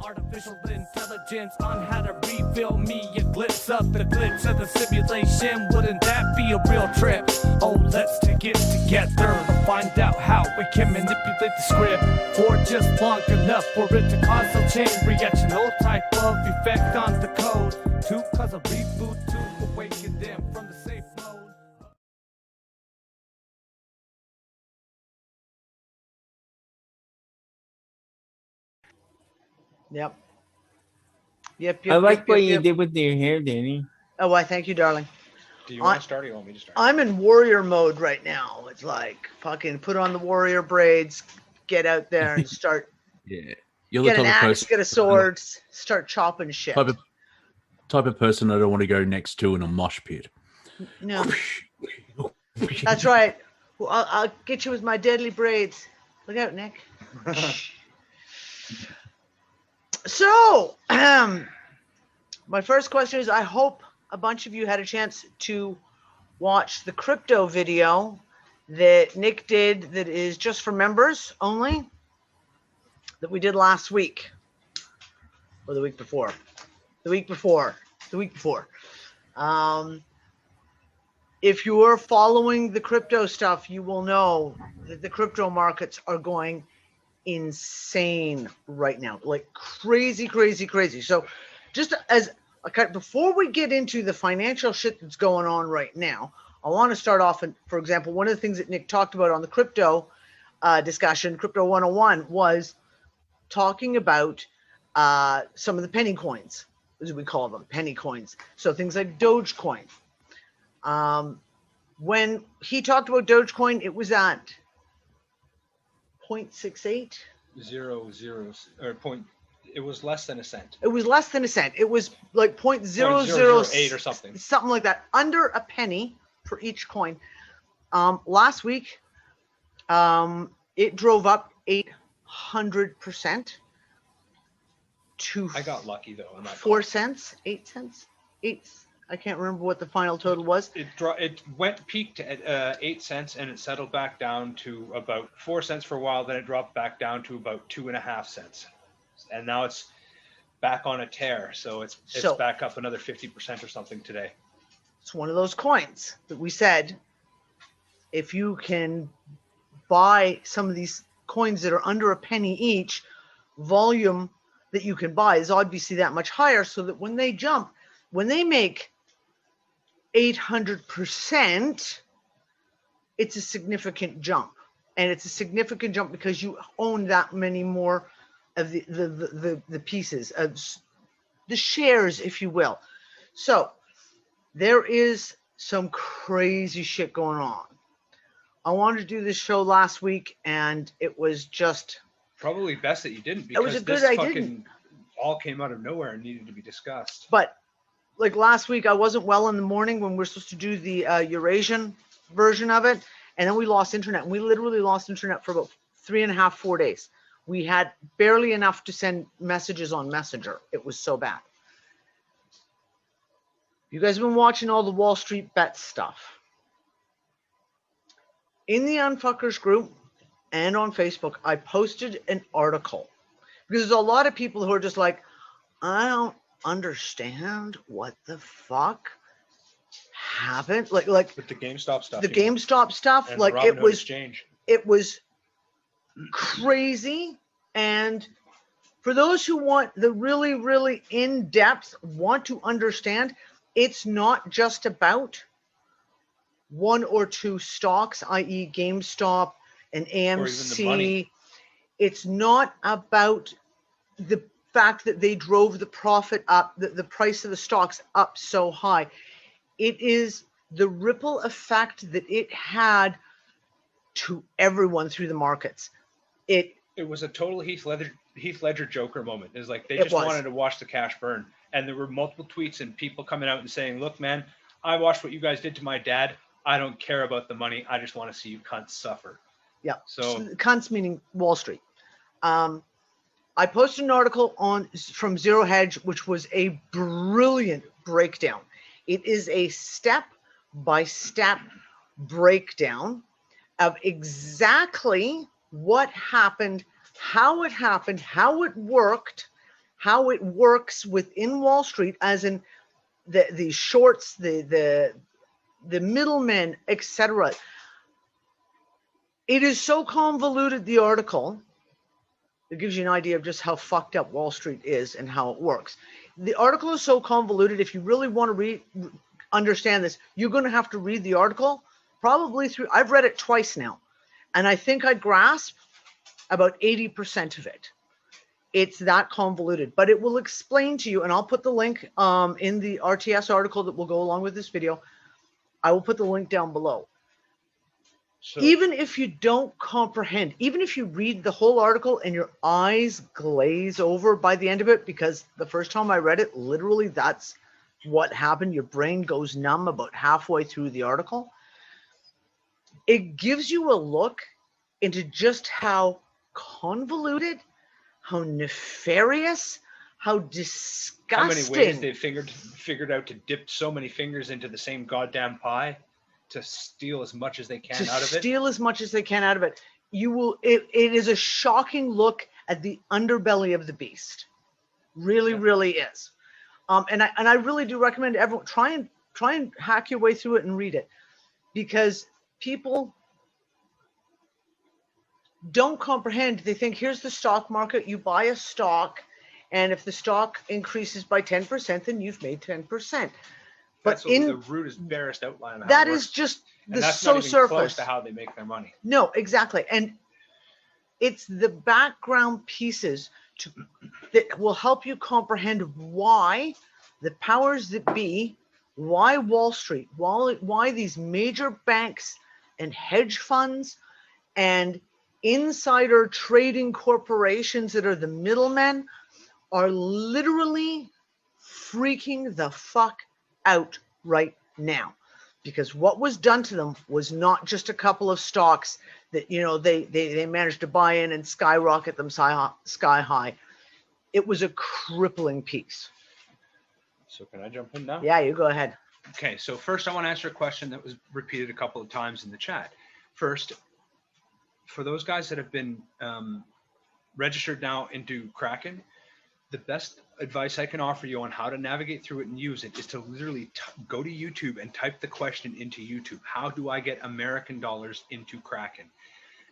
artificial intelligence on how to reveal me a glimpse of the glitch of the simulation. Wouldn't that be a real trip? Oh, let's take it together to find out how we can manipulate the script for just long enough for it to cause a chain reaction, no type of effect on the code to cause a reboot to awaken them from the safe mode. Yep. I like what you did with your hair, Danny. Oh, why? Thank you, darling. Do you want to start or you want me to start? I'm in warrior mode right now. It's like fucking put on the warrior braids, get out there and start. Yeah, you're Get the an type of axe, person. get a sword, start chopping shit. Type of person I don't want to go next to in a mosh pit. No, that's right. Well, I'll get you with my deadly braids. Look out, Nick. So, my first question is, I hope a bunch of you had a chance to watch the crypto video that Nick did that is just for members only, that we did last week, or the week before. If you are following the crypto stuff, you will know that the crypto markets are going insane right now, like crazy. So just as before we get into the financial shit that's going on right now, I want to start off, and for example, one of the things that Nick talked about on the crypto discussion, Crypto 101, was talking about some of the penny coins, as we call them, penny coins. So things like Dogecoin. When he talked about Dogecoin, it was at 0.68. 0.00 or point. It was less than a cent. It was less than a cent. It was like 0.008 or something. Something like that. Under a penny for each coin. Last week, it drove up 800% to. I got lucky though. On that 4 cents, 8 cents, 8. I can't remember what the final total was. It peaked at 8 cents and it settled back down to about 4 cents for a while. Then it dropped back down to about 2.5 cents, and now it's back on a tear. So it's back up another 50% or something today. It's one of those coins that we said, if you can buy some of these coins that are under a penny each, volume that you can buy is obviously that much higher, so that when they jump, when they make 800%, it's a significant jump. And it's a significant jump because you own that many more of the pieces, of the shares, if you will. So there is some crazy shit going on. I wanted to do this show last week, and it was just probably best that you didn't, because this fucking all came out of nowhere and needed to be discussed. But like last week, I wasn't well in the morning when we were supposed to do the Eurasian version of it, and then we lost internet. And we literally lost internet for about 3.5, 4 days. We had barely enough to send messages on Messenger. It was so bad. You guys have been watching all the WallStreetBets stuff. In the Unfuckers group and on Facebook, I posted an article, because there's a lot of people who are just like, I don't understand what the fuck happened. Like with the GameStop stuff. The GameStop stuff, like it was crazy. And for those who want the really, really in-depth, want to understand, it's not just about one or two stocks, i.e. GameStop and AMC. It's not about the fact that they drove the profit up, the price of the stocks up so high. It is the ripple effect that it had to everyone through the markets. It was a total Heath Ledger Joker moment. It was like they just wanted to watch the cash burn. And there were multiple tweets and people coming out and saying, look, man, I watched what you guys did to my dad. I don't care about the money. I just want to see you cunts suffer. Yeah. So cunts meaning Wall Street. I posted an article from Zero Hedge, which was a brilliant breakdown. It is a step-by-step breakdown of exactly what happened, how it worked, how it works within Wall Street, as in the shorts, the middlemen, etc. It is so convoluted, the article. It gives you an idea of just how fucked up Wall Street is and how it works. The article is so convoluted. If you really want to understand this, you're going to have to read the article probably through. I've read it twice now, and I think I grasp about 80% of it. It's that convoluted, but it will explain to you, and I'll put the link in the RTS article that will go along with this video. I will put the link down below. So, even if you don't comprehend, even if you read the whole article and your eyes glaze over by the end of it, because the first time I read it, literally that's what happened. Your brain goes numb about halfway through the article. It gives you a look into just how convoluted, how nefarious, how disgusting. How many ways they figured out to dip so many fingers into the same goddamn pie to steal as much as they can out of it. Steal as much as they can out of it. You will. It is a shocking look at the underbelly of the beast. Really, really is. And I really do recommend everyone try and hack your way through it and read it, because people don't comprehend. They think, here's the stock market. You buy a stock, and if the stock increases by 10%, then you've made 10%. But in the rudest, barest outline of how that it works. is just and the that's so not even surface close to how they make their money. No, exactly. And it's the background pieces that will help you comprehend why the powers that be, why Wall Street, why these major banks and hedge funds and insider trading corporations that are the middlemen are literally freaking the fuck out right now. Because what was done to them was not just a couple of stocks that, they managed to buy in and skyrocket them sky high. It was a crippling piece. So can I jump in now? Yeah, you go ahead. Okay, so first I want to answer a question that was repeated a couple of times in the chat. First, for those guys that have been registered now into Kraken, the best advice I can offer you on how to navigate through it and use it is to literally go to YouTube and type the question into YouTube. How do I get American dollars into Kraken?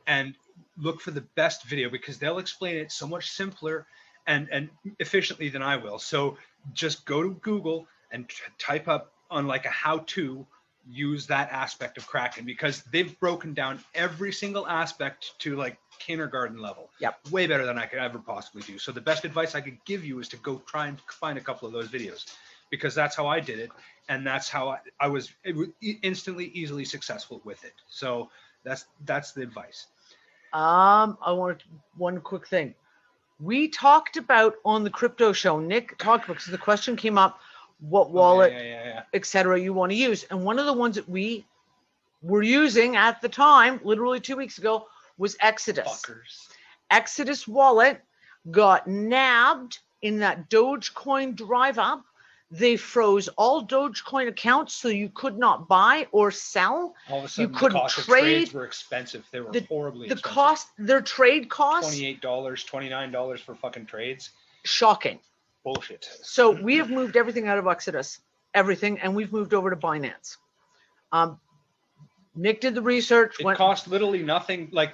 And look for the best video, because they'll explain it so much simpler and efficiently than I will. So just go to Google and type up on like a how-to, use that aspect of Kraken, because they've broken down every single aspect to like kindergarten level. Yep. Way better than I could ever possibly do. So the best advice I could give you is to go try and find a couple of those videos, because that's how I did it. And that's how I was instantly, easily successful with it. So that's the advice. I want one quick thing. We talked about on the crypto show, Nick talked about, because the question came up, what wallet, etc. you want to use. And one of the ones that we were using at the time, literally 2 weeks ago, was Exodus. Fuckers. Exodus wallet got nabbed in that Dogecoin drive up. They froze all Dogecoin accounts, so you could not buy or sell. All of a sudden, you couldn't the cost trade. Of trades were expensive. They were horribly expensive. Their trade costs, $28, $29 for fucking trades. Shocking. Bullshit. So we have moved everything out of Exodus, and we've moved over to Binance. Nick did the research. It cost literally nothing. Like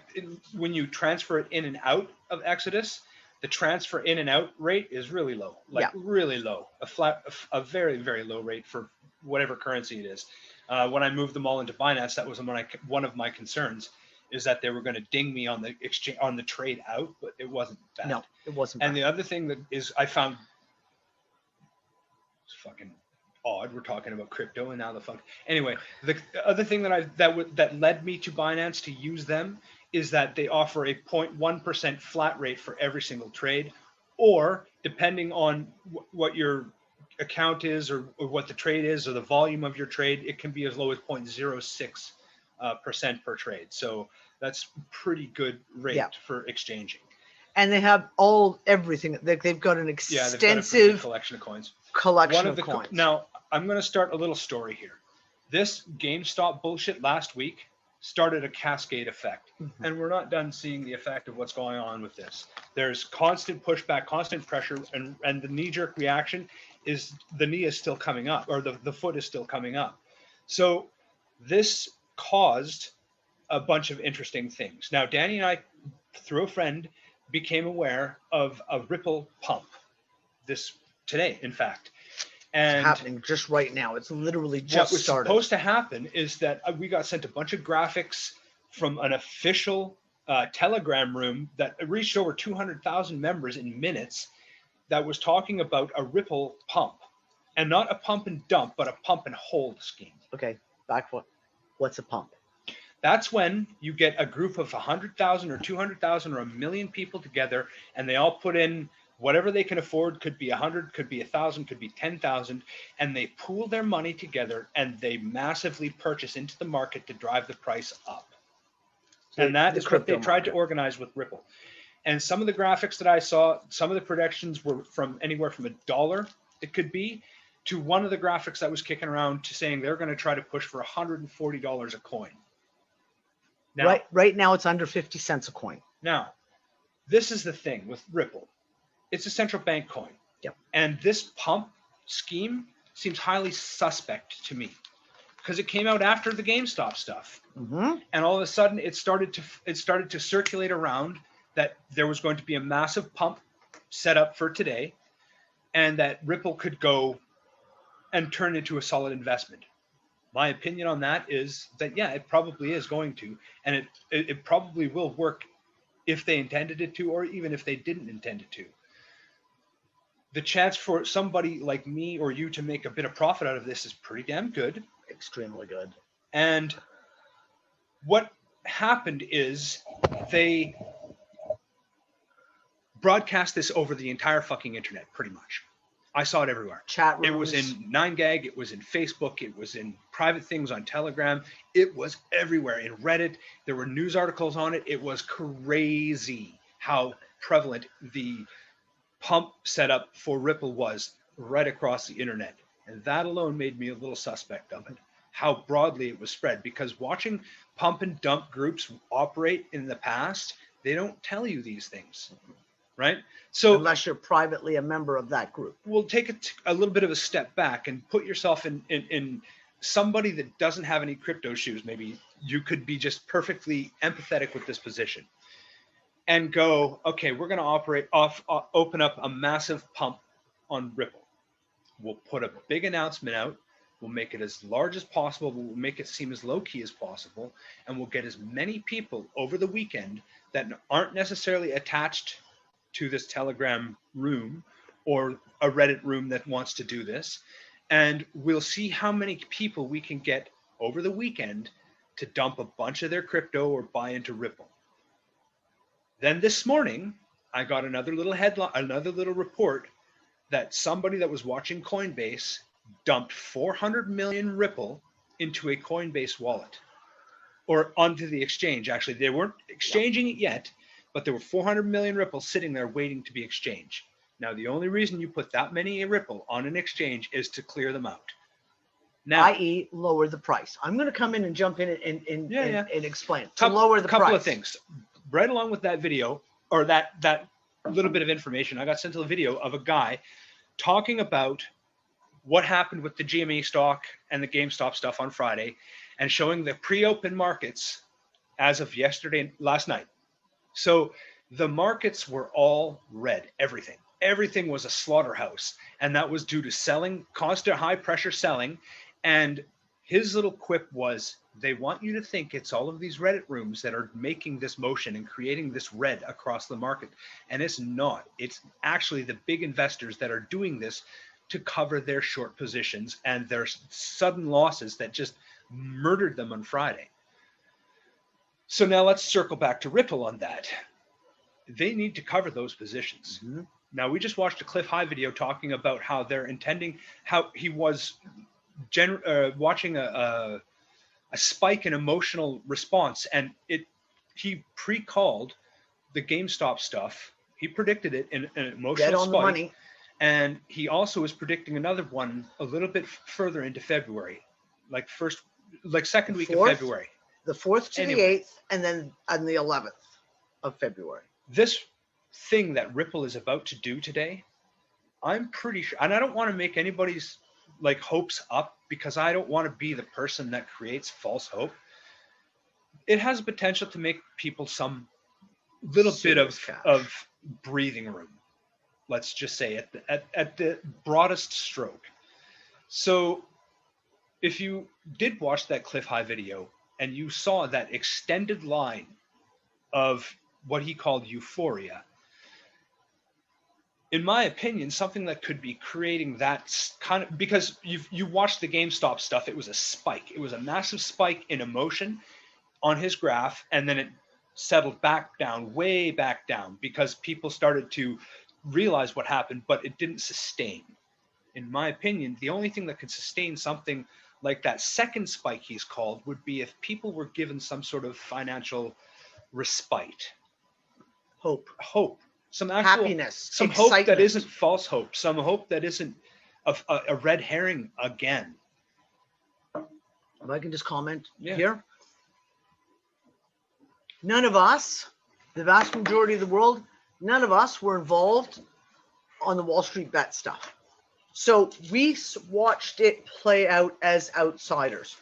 when you transfer it in and out of Exodus, the transfer in and out rate is really low, really low, a very, very low rate for whatever currency it is. When I moved them all into Binance, that was one of my concerns, is that they were going to ding me on the exchange, on the trade out, but it wasn't bad. No, it wasn't And bad. the other thing that is I found it's fucking odd. We're talking about crypto and now the fuck. Anyway, the other thing that led me to Binance to use them is that they offer a 0.1% flat rate for every single trade, or depending on what your account is or what the trade is or the volume of your trade, it can be as low as 0.06% per trade. So that's pretty good rate for exchanging. And they have everything. They've got an extensive collection of coins. Coins. Now, I'm going to start a little story here. This GameStop bullshit last week started a cascade effect. And we're not done seeing the effect of what's going on with this. There's constant pushback, constant pressure, and the knee-jerk reaction is the knee is still coming up, or the foot is still coming up. So this caused a bunch of interesting things. Now, Danny and I, through a friend, became aware of a Ripple pump this today, in fact. And it's happening just right now. It's literally just what was started. supposed to happen is that we got sent a bunch of graphics from an official Telegram room that reached over 200,000 members in minutes that was talking about a Ripple pump. And not a pump and dump, but a pump and hold scheme. Okay, back what? What's a pump? That's when you get a group of 100,000 or 200,000 or 1 million people together, and they all put in whatever they can afford. Could be 100, could be 1,000, could be 10,000, and they pool their money together and they massively purchase into the market to drive the price up. And that is what they tried to organize with Ripple. And some of the graphics that I saw, some of the predictions were from anywhere from $1 it could be to one of the graphics that was kicking around to saying they're going to try to push for $140 a coin. Now, right now it's under 50 cents a coin. Now, this is the thing with Ripple. It's a central bank coin. Yep. And this pump scheme seems highly suspect to me because it came out after the GameStop stuff. Mm-hmm. And all of a sudden it started to circulate around that there was going to be a massive pump set up for today and that Ripple could go and turn into a solid investment. My opinion on that is that, yeah, it probably is going to, and it probably will work if they intended it to, or even if they didn't intend it to. The chance for somebody like me or you to make a bit of profit out of this is pretty damn good. Extremely good. And what happened is they broadcast this over the entire fucking internet, pretty much. I saw it everywhere. Chat rooms. It was in 9gag. It was in Facebook. It was in private things on Telegram. It was everywhere. In Reddit, there were news articles on it. It was crazy how prevalent the pump setup for Ripple was right across the internet. And that alone made me a little suspect of it, how broadly it was spread. Because watching pump and dump groups operate in the past, they don't tell you these things. Right? So unless you're privately a member of that group. We'll take a little bit of a step back and put yourself in somebody that doesn't have any crypto shoes. Maybe you could be just perfectly empathetic with this position and go, okay, we're going to open up a massive pump on Ripple. We'll put a big announcement out. We'll make it as large as possible. We'll make it seem as low key as possible. And we'll get as many people over the weekend that aren't necessarily attached to this Telegram room or a Reddit room that wants to do this. And we'll see how many people we can get over the weekend to dump a bunch of their crypto or buy into Ripple. Then this morning, I got another little headline, another little report that somebody that was watching Coinbase dumped 400 million Ripple into a Coinbase wallet or onto the exchange. Actually, they weren't exchanging it yet, but there were 400 million Ripple sitting there waiting to be exchanged. Now, the only reason you put that many Ripple on an exchange is to clear them out. Now, i.e. lower the price. I'm going to come in and jump in and explain. To lower the price. Couple of things. Right along with that video, or that little bit of information, I got sent a video of a guy talking about what happened with the GME stock and the GameStop stuff on Friday and showing the pre-open markets as of last night. So the markets were all red, everything. Everything was a slaughterhouse. And that was due to selling, constant high pressure selling. And his little quip was, they want you to think it's all of these Reddit rooms that are making this motion and creating this red across the market. And it's not. It's actually the big investors that are doing this to cover their short positions and their sudden losses that just murdered them on Friday. So now let's circle back to Ripple on that. They need to cover those positions. Mm-hmm. Now, we just watched a Cliff High video talking about how they're intending, how he was watching a spike in emotional response, and he pre-called the GameStop stuff. He predicted it in an emotional spike. The money. And he also is predicting another one a little bit further into February, like second week of February. The 4th to Anyway. the 8th, and then on the 11th of February. This thing that Ripple is about to do today, I'm pretty sure, and I don't want to make anybody's like hopes up because I don't want to be the person that creates false hope. It has potential to make people some little bit of breathing room. Let's just say at the broadest stroke. So if you did watch that Cliff High video and you saw that extended line of what he called euphoria, in my opinion, something that could be creating that kind of, because you watched the GameStop stuff, it was a spike. It was a massive spike in emotion on his graph, and then it settled back down, way back down, because people started to realize what happened, but it didn't sustain. In my opinion, the only thing that could sustain something like that second spike he's called would be if people were given some sort of financial respite. Hope. Some actual Happiness. Some excitement. hope that isn't false hope. Some hope that isn't a red herring again. If I can just comment Yeah. here. None of us, the vast majority of the world, none of us were involved on the Wall Street bet stuff. So we watched it play out as outsiders.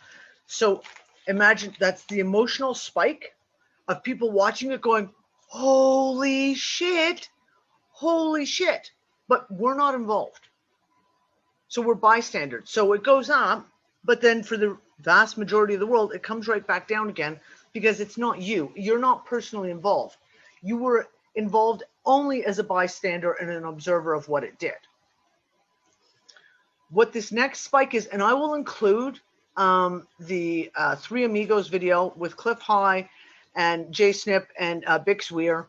So imagine that's the emotional spike of people watching it going, holy shit, but we're not involved. So we're bystanders. So it goes up, but then for the vast majority of the world, it comes right back down again because it's not you. You're not personally involved. You were involved only as a bystander and an observer of what it did. What this next spike is, and I will include the Three Amigos video with Cliff High and Jay Snip and Bix Weir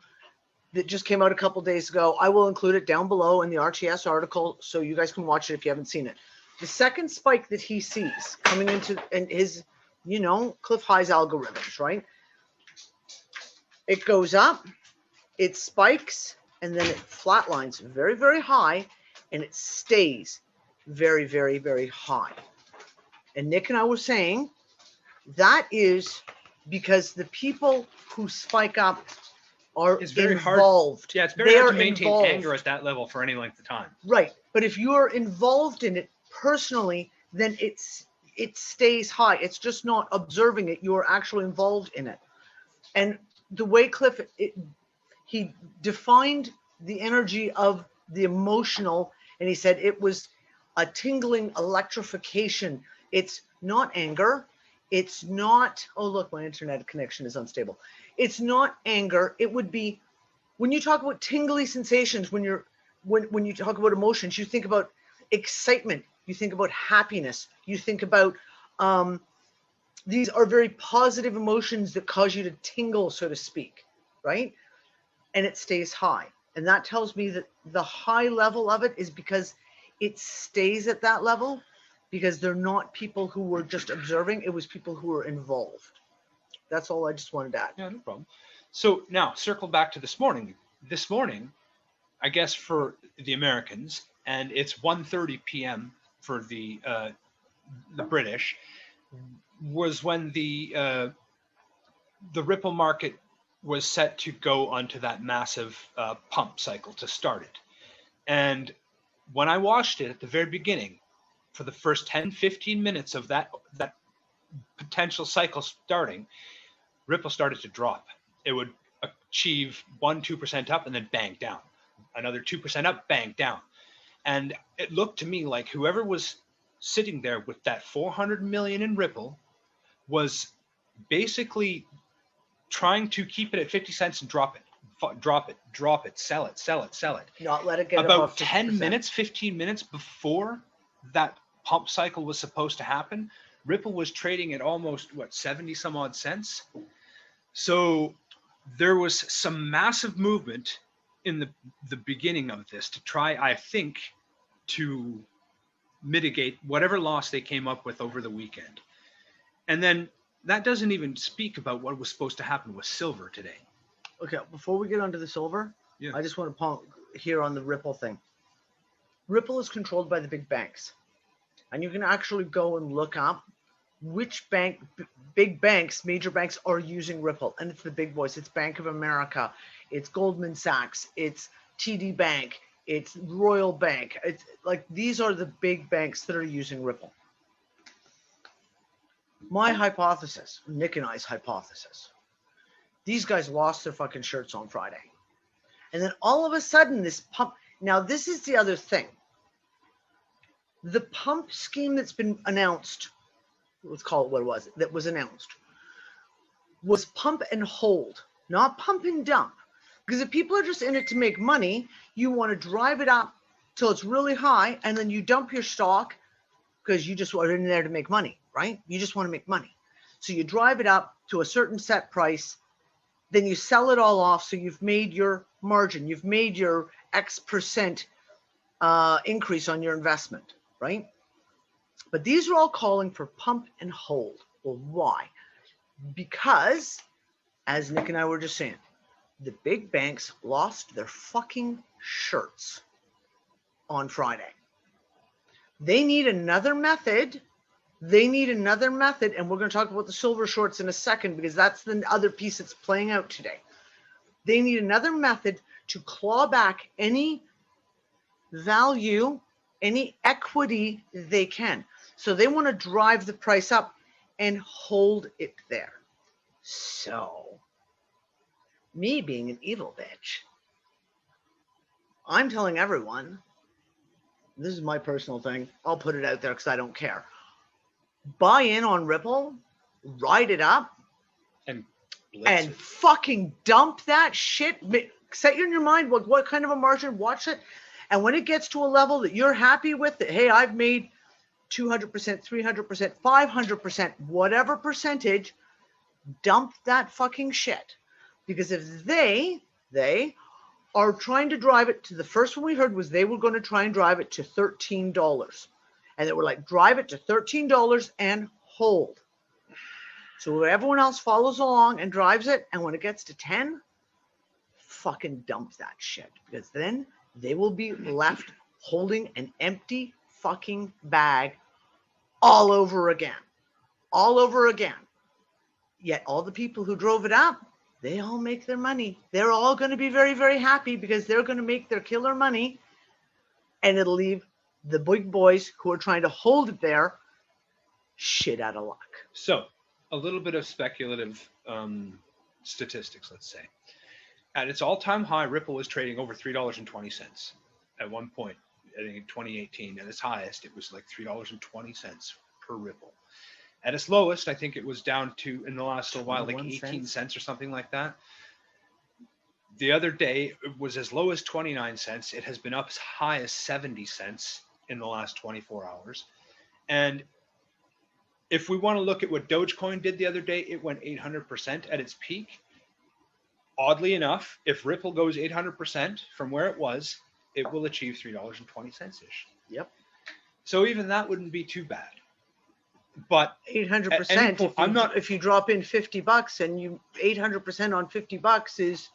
that just came out a couple days ago. I will include it down below in the RTS article so you guys can watch it if you haven't seen it. The second spike that he sees coming into and his, Cliff High's algorithms, right? It goes up, it spikes, and then it flatlines very, very high, and it stays very, very, very high. And Nick and I were saying that is because the people who spike up are It's very involved. hard. Yeah, it's very hard to maintain anger at that level for any length of time. Right. But if you're involved in it personally, then it stays high. It's just not observing it. You're actually involved in it. And the way Cliff, he defined the energy of the emotional, and he said it was a tingling electrification. It's not anger. It's not, oh, look, my internet connection is unstable. It's not anger. It would be, when you talk about tingly sensations, when you talk about emotions, you think about excitement. You think about happiness. You think about, these are very positive emotions that cause you to tingle, so to speak, right? And it stays high. And that tells me that the high level of it is because it stays at that level, because they're not people who were just observing. It was people who were involved. That's all I just wanted to add. Yeah, no problem. So now circle back to this morning. This morning, I guess for the Americans, and it's 1:30 p.m. for the British, was when the Ripple market was set to go onto that massive pump cycle to start it. And when I watched it at the very beginning, for the first 10, 15 minutes of that potential cycle starting, Ripple started to drop. It would achieve 1-2% up and then bang down. Another 2% up, bang down. And it looked to me like whoever was sitting there with that 400 million in Ripple was basically trying to keep it at 50 cents and drop it, sell it. Not let it get about above 10 50%. minutes, 15 minutes before that pump cycle was supposed to happen, Ripple was trading at almost 70 some odd cents. So there was some massive movement in the beginning of this to try, I think, to mitigate whatever loss they came up with over the weekend. And then that doesn't even speak about what was supposed to happen with silver today. Okay, before we get onto the silver, Yeah. I just want to pump here on the Ripple thing. Ripple is controlled by the big banks. And you can actually go and look up which big banks, major banks are using Ripple. And it's the big boys. It's Bank of America. It's Goldman Sachs. It's TD Bank. It's Royal Bank. It's like these are the big banks that are using Ripple. My hypothesis, Nick and I's hypothesis, these guys lost their fucking shirts on Friday. And then all of a sudden this pump, now this is the other thing. The pump scheme that's been announced, let's call it what it was, that was announced, was pump and hold, not pump and dump. Because if people are just in it to make money, you want to drive it up till it's really high, and then you dump your stock because you just are in there to make money, right? You just want to make money. So you drive it up to a certain set price, then you sell it all off, so you've made your margin, you've made your X percent increase on your investment, right? But these are all calling for pump and hold. Well, why? Because, as Nick and I were just saying, the big banks lost their fucking shirts on Friday. They need another method. And we're going to talk about the silver shorts in a second because that's the other piece that's playing out today. They need another method to claw back any value, any equity they can. So they want to drive the price up and hold it there. So, me being an evil bitch, I'm telling everyone, this is my personal thing, I'll put it out there because I don't care. Buy in on Ripple, ride it up, and fucking dump that shit. Set in your mind what kind of a margin, watch it. And when it gets to a level that you're happy with, that, hey, I've made 200%, 300%, 500%, whatever percentage, dump that fucking shit. Because if they are trying to drive it to, the first one we heard was they were going to try and drive it to $13. And they were like, drive it to $13 and hold. So everyone else follows along and drives it. And when it gets to 10, fucking dump that shit. Because then they will be left holding an empty fucking bag all over again. All over again. Yet all the people who drove it up, they all make their money. They're all going to be very, very happy because they're going to make their killer money. And it'll leave the big boys who are trying to hold it there shit out of luck. So, a little bit of speculative statistics, let's say. At its all-time high, Ripple was trading over $3.20 at one point. I think in 2018, at its highest, it was like $3.20 per Ripple. At its lowest, I think it was down to, in the last little while, like 18 cents or something like that. The other day, it was as low as 29 cents. It has been up as high as 70 cents in the last 24 hours. And if we want to look at what Dogecoin did the other day, it went 800% at its peak. Oddly enough, if Ripple goes 800% from where it was, it will achieve $3.20-ish. Yep. So even that wouldn't be too bad. But 800%. If you drop in $50 and you 800% on $50 is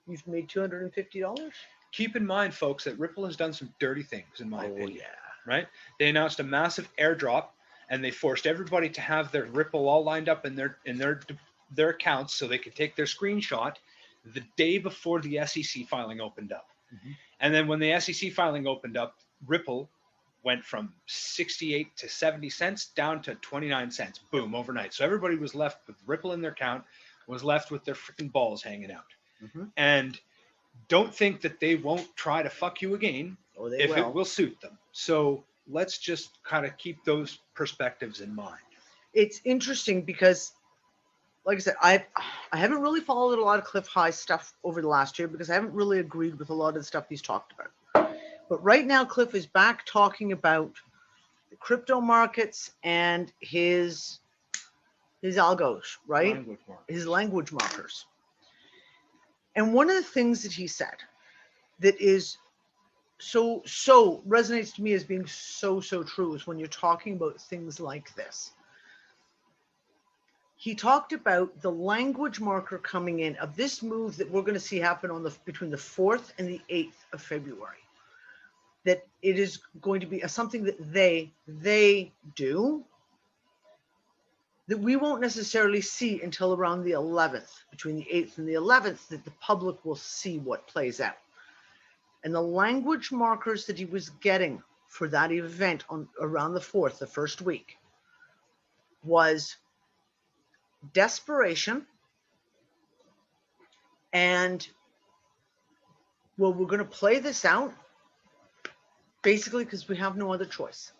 you've made $250. Keep in mind, folks, that Ripple has done some dirty things, in my opinion. Yeah. Right? They announced a massive airdrop, and they forced everybody to have their Ripple all lined up in their accounts so they could take their screenshot the day before the SEC filing opened up. Mm-hmm. And then when the SEC filing opened up, Ripple went from 68 to 70 cents down to 29 cents. Boom, overnight. So everybody was left with Ripple in their account, was left with their freaking balls hanging out. Mm-hmm. And don't think that they won't try to fuck you again if it will suit them. So let's just kind of keep those perspectives in mind. It's interesting because, like I said, I haven't really followed a lot of Cliff High stuff over the last year because I haven't really agreed with a lot of the stuff he's talked about. But right now, Cliff is back talking about the crypto markets and his algos, right? His language markers. And one of the things that he said that is so resonates to me as being so true is when you're talking about things like this. He talked about the language marker coming in of this move that we're going to see happen between the 4th and the 8th of February. That it is going to be something that they do that we won't necessarily see until around the 11th, between the 8th and the 11th, that the public will see what plays out. And the language markers that he was getting for that event on around the 4th, the first week, was desperation and, well, we're going to play this out basically because we have no other choice.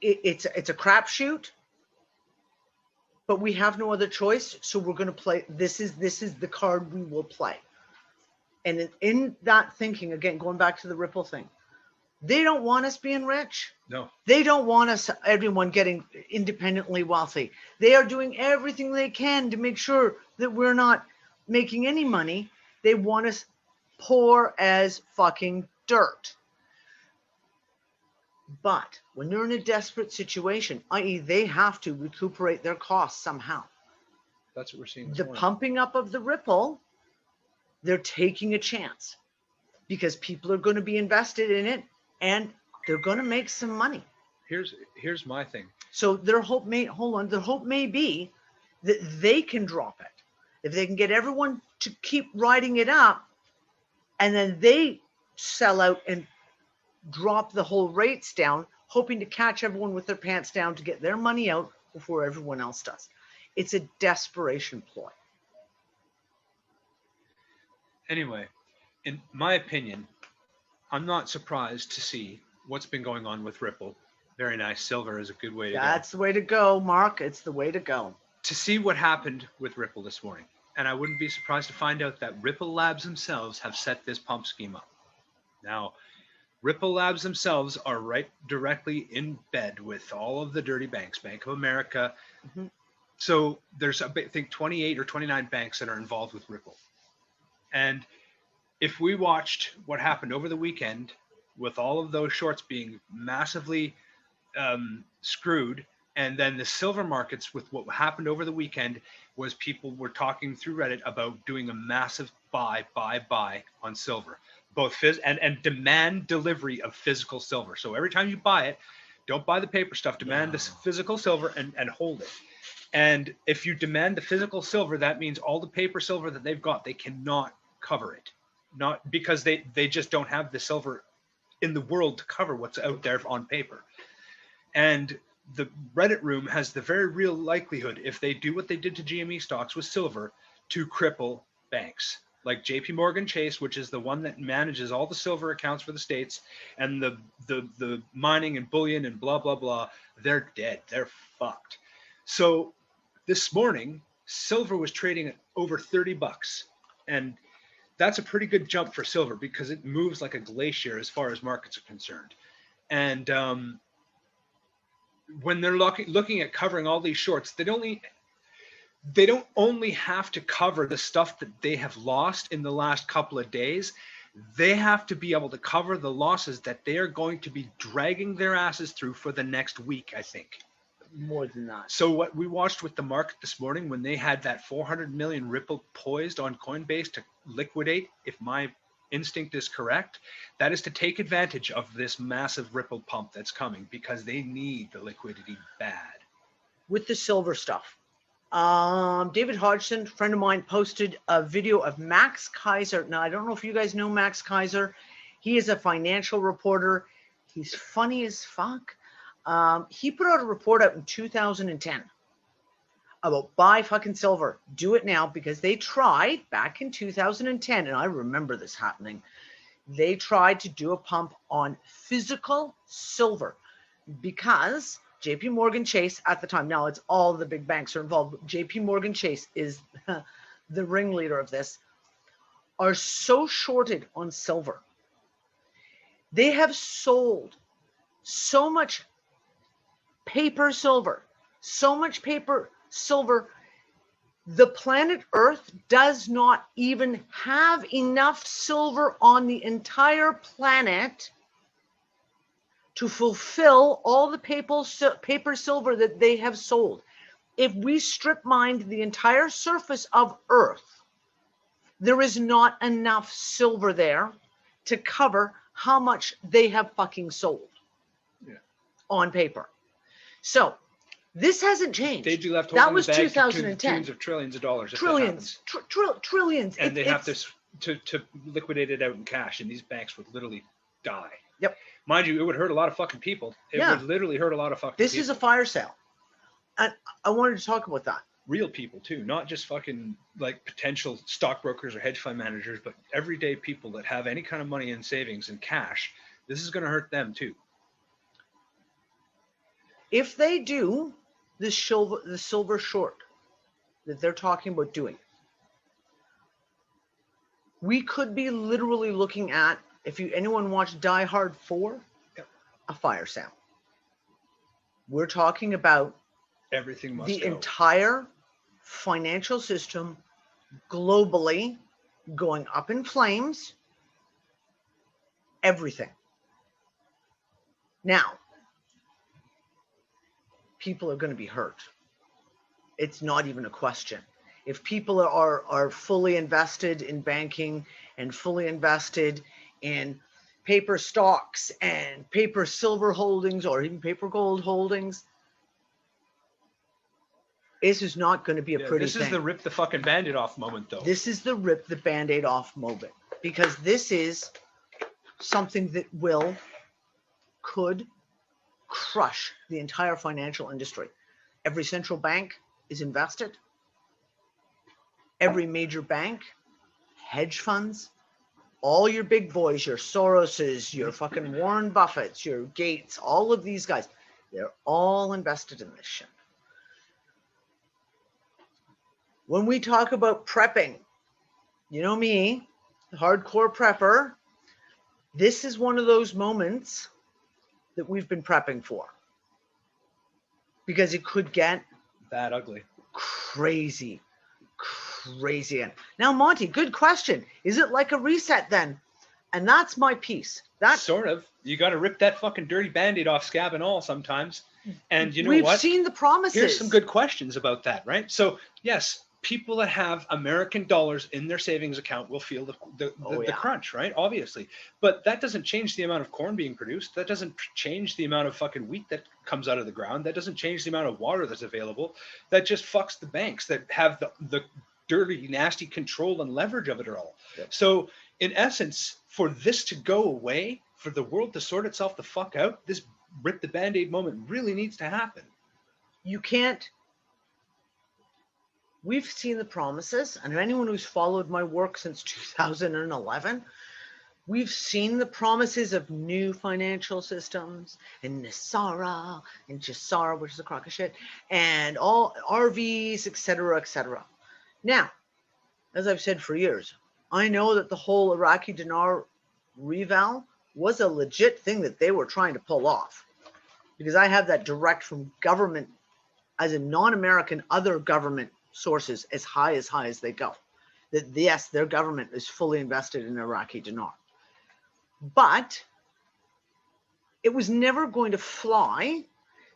It's a crapshoot, but we have no other choice, so we're going to play. This is the card we will play. And in that thinking, again, going back to the Ripple thing, they don't want us being rich. No. They don't want us, everyone getting independently wealthy. They are doing everything they can to make sure that we're not making any money. They want us poor as fucking dirt. But when they're in a desperate situation, i.e. they have to recuperate their costs somehow. That's what we're seeing this The morning. pumping up of the Ripple, they're taking a chance because people are going to be invested in it and they're going to make some money. Here's my thing. So their hope may be that they can drop it. If they can get everyone to keep riding it up and then they sell out and drop the whole rates down, hoping to catch everyone with their pants down to get their money out before everyone else does. It's a desperation ploy. Anyway, in my opinion, I'm not surprised to see what's been going on with Ripple. Very nice. Silver is a good way to go. That's the way to go, Mark. It's the way to go. To see what happened with Ripple this morning. And I wouldn't be surprised to find out that Ripple Labs themselves have set this pump scheme up. Now, Ripple Labs themselves are right directly in bed with all of the dirty banks, Bank of America. Mm-hmm. So there's, I think, 28 or 29 banks that are involved with Ripple. And if we watched what happened over the weekend with all of those shorts being massively screwed, and then the silver markets with what happened over the weekend was people were talking through Reddit about doing a massive buy on silver, both and demand delivery of physical silver. So every time you buy it, don't buy the paper stuff, demand the physical silver and hold it. And if you demand the physical silver, that means all the paper silver that they've got, they cannot cover it. Not because they just don't have the silver in the world to cover what's out there on paper. And the Reddit room has the very real likelihood, if they do what they did to GME stocks with silver, to cripple banks like JPMorgan Chase, which is the one that manages all the silver accounts for the states, and the mining and bullion and blah blah blah. They're dead. They're fucked. So this morning, silver was trading at over $30, and that's a pretty good jump for silver because it moves like a glacier as far as markets are concerned. And when they're looking at covering all these shorts, they don't only have to cover the stuff that they have lost in the last couple of days. They have to be able to cover the losses that they are going to be dragging their asses through for the next week, I think. More than that. So what we watched with the market this morning, when they had that 400 million Ripple poised on Coinbase to liquidate, if my instinct is correct, that is to take advantage of this massive Ripple pump that's coming because they need the liquidity bad. With the silver stuff, David Hodgson, friend of mine, posted a video of Max Kaiser. Now, I don't know if you guys know Max Kaiser. He is a financial reporter. He's funny as fuck. He put out a report out in 2010 about buy fucking silver. Do it now, because they tried back in 2010, and I remember this happening. They tried to do a pump on physical silver because JPMorgan Chase at the time, now it's all the big banks are involved, but JPMorgan Chase is the ringleader of this, are so shorted on silver. They have sold so much paper silver, the planet Earth does not even have enough silver on the entire planet to fulfill all the paper silver that they have sold. If we strip mined the entire surface of Earth, there is not enough silver there to cover how much they have fucking sold on paper. So This hasn't changed. They'd be left that holding was the bag to 2010. tunes of trillions of dollars. Trillions, trillions. And they have to liquidate it out in cash, and these banks would literally die. Yep. Mind you, it would hurt a lot of fucking people. It would literally hurt a lot of fucking people. This is a fire sale. And I wanted to talk about that. Real people too, not just fucking like potential stockbrokers or hedge fund managers, but everyday people that have any kind of money in savings and cash. This is going to hurt them too. If they do the silver short that they're talking about doing, we could be literally looking at, if anyone watched Die Hard 4, a fire sale. We're talking about everything must the go. entire financial system globally going up in flames. Everything. Now, people are going to be hurt. It's not even a question. If people are fully invested in banking and fully invested in paper stocks and paper silver holdings or even paper gold holdings, this is not going to be a pretty thing. This is the rip the fucking Band-Aid off moment, though. This is the rip the Band-Aid off moment, because this is something that could crush the entire financial industry. Every central bank is invested. Every major bank, hedge funds, all your big boys, your Soroses, your fucking Warren Buffetts, your Gates, all of these guys, they're all invested in this shit. When we talk about prepping, you know me, the hardcore prepper, this is one of those moments that we've been prepping for. Because it could get that ugly. Crazy. Now, Monty, good question. Is it like a reset then? And that's my piece. That's sort of. You got to rip that fucking dirty Band-Aid off, scab and all sometimes. And you know we've what? Seen the promises. Here's some good questions about that, right? So, yes, people that have American dollars in their savings account will feel the crunch, right? Obviously. But that doesn't change the amount of corn being produced. That doesn't change the amount of fucking wheat that comes out of the ground. That doesn't change the amount of water that's available. That just fucks the banks that have the dirty, nasty control and leverage of it all. Yep. So, in essence, for this to go away, for the world to sort itself the fuck out, this rip the Band-Aid moment really needs to happen. You can't. We've seen the promises, and anyone who's followed my work since 2011, we've seen the promises of new financial systems and Nisara and Jasara, which is a crock of shit, and all RVs, et cetera, et cetera. Now, as I've said for years, I know that the whole Iraqi dinar reval was a legit thing that they were trying to pull off, because I have that direct from government, as a non-American, other government sources as high as they go, that yes, their government is fully invested in Iraqi dinar. But it was never going to fly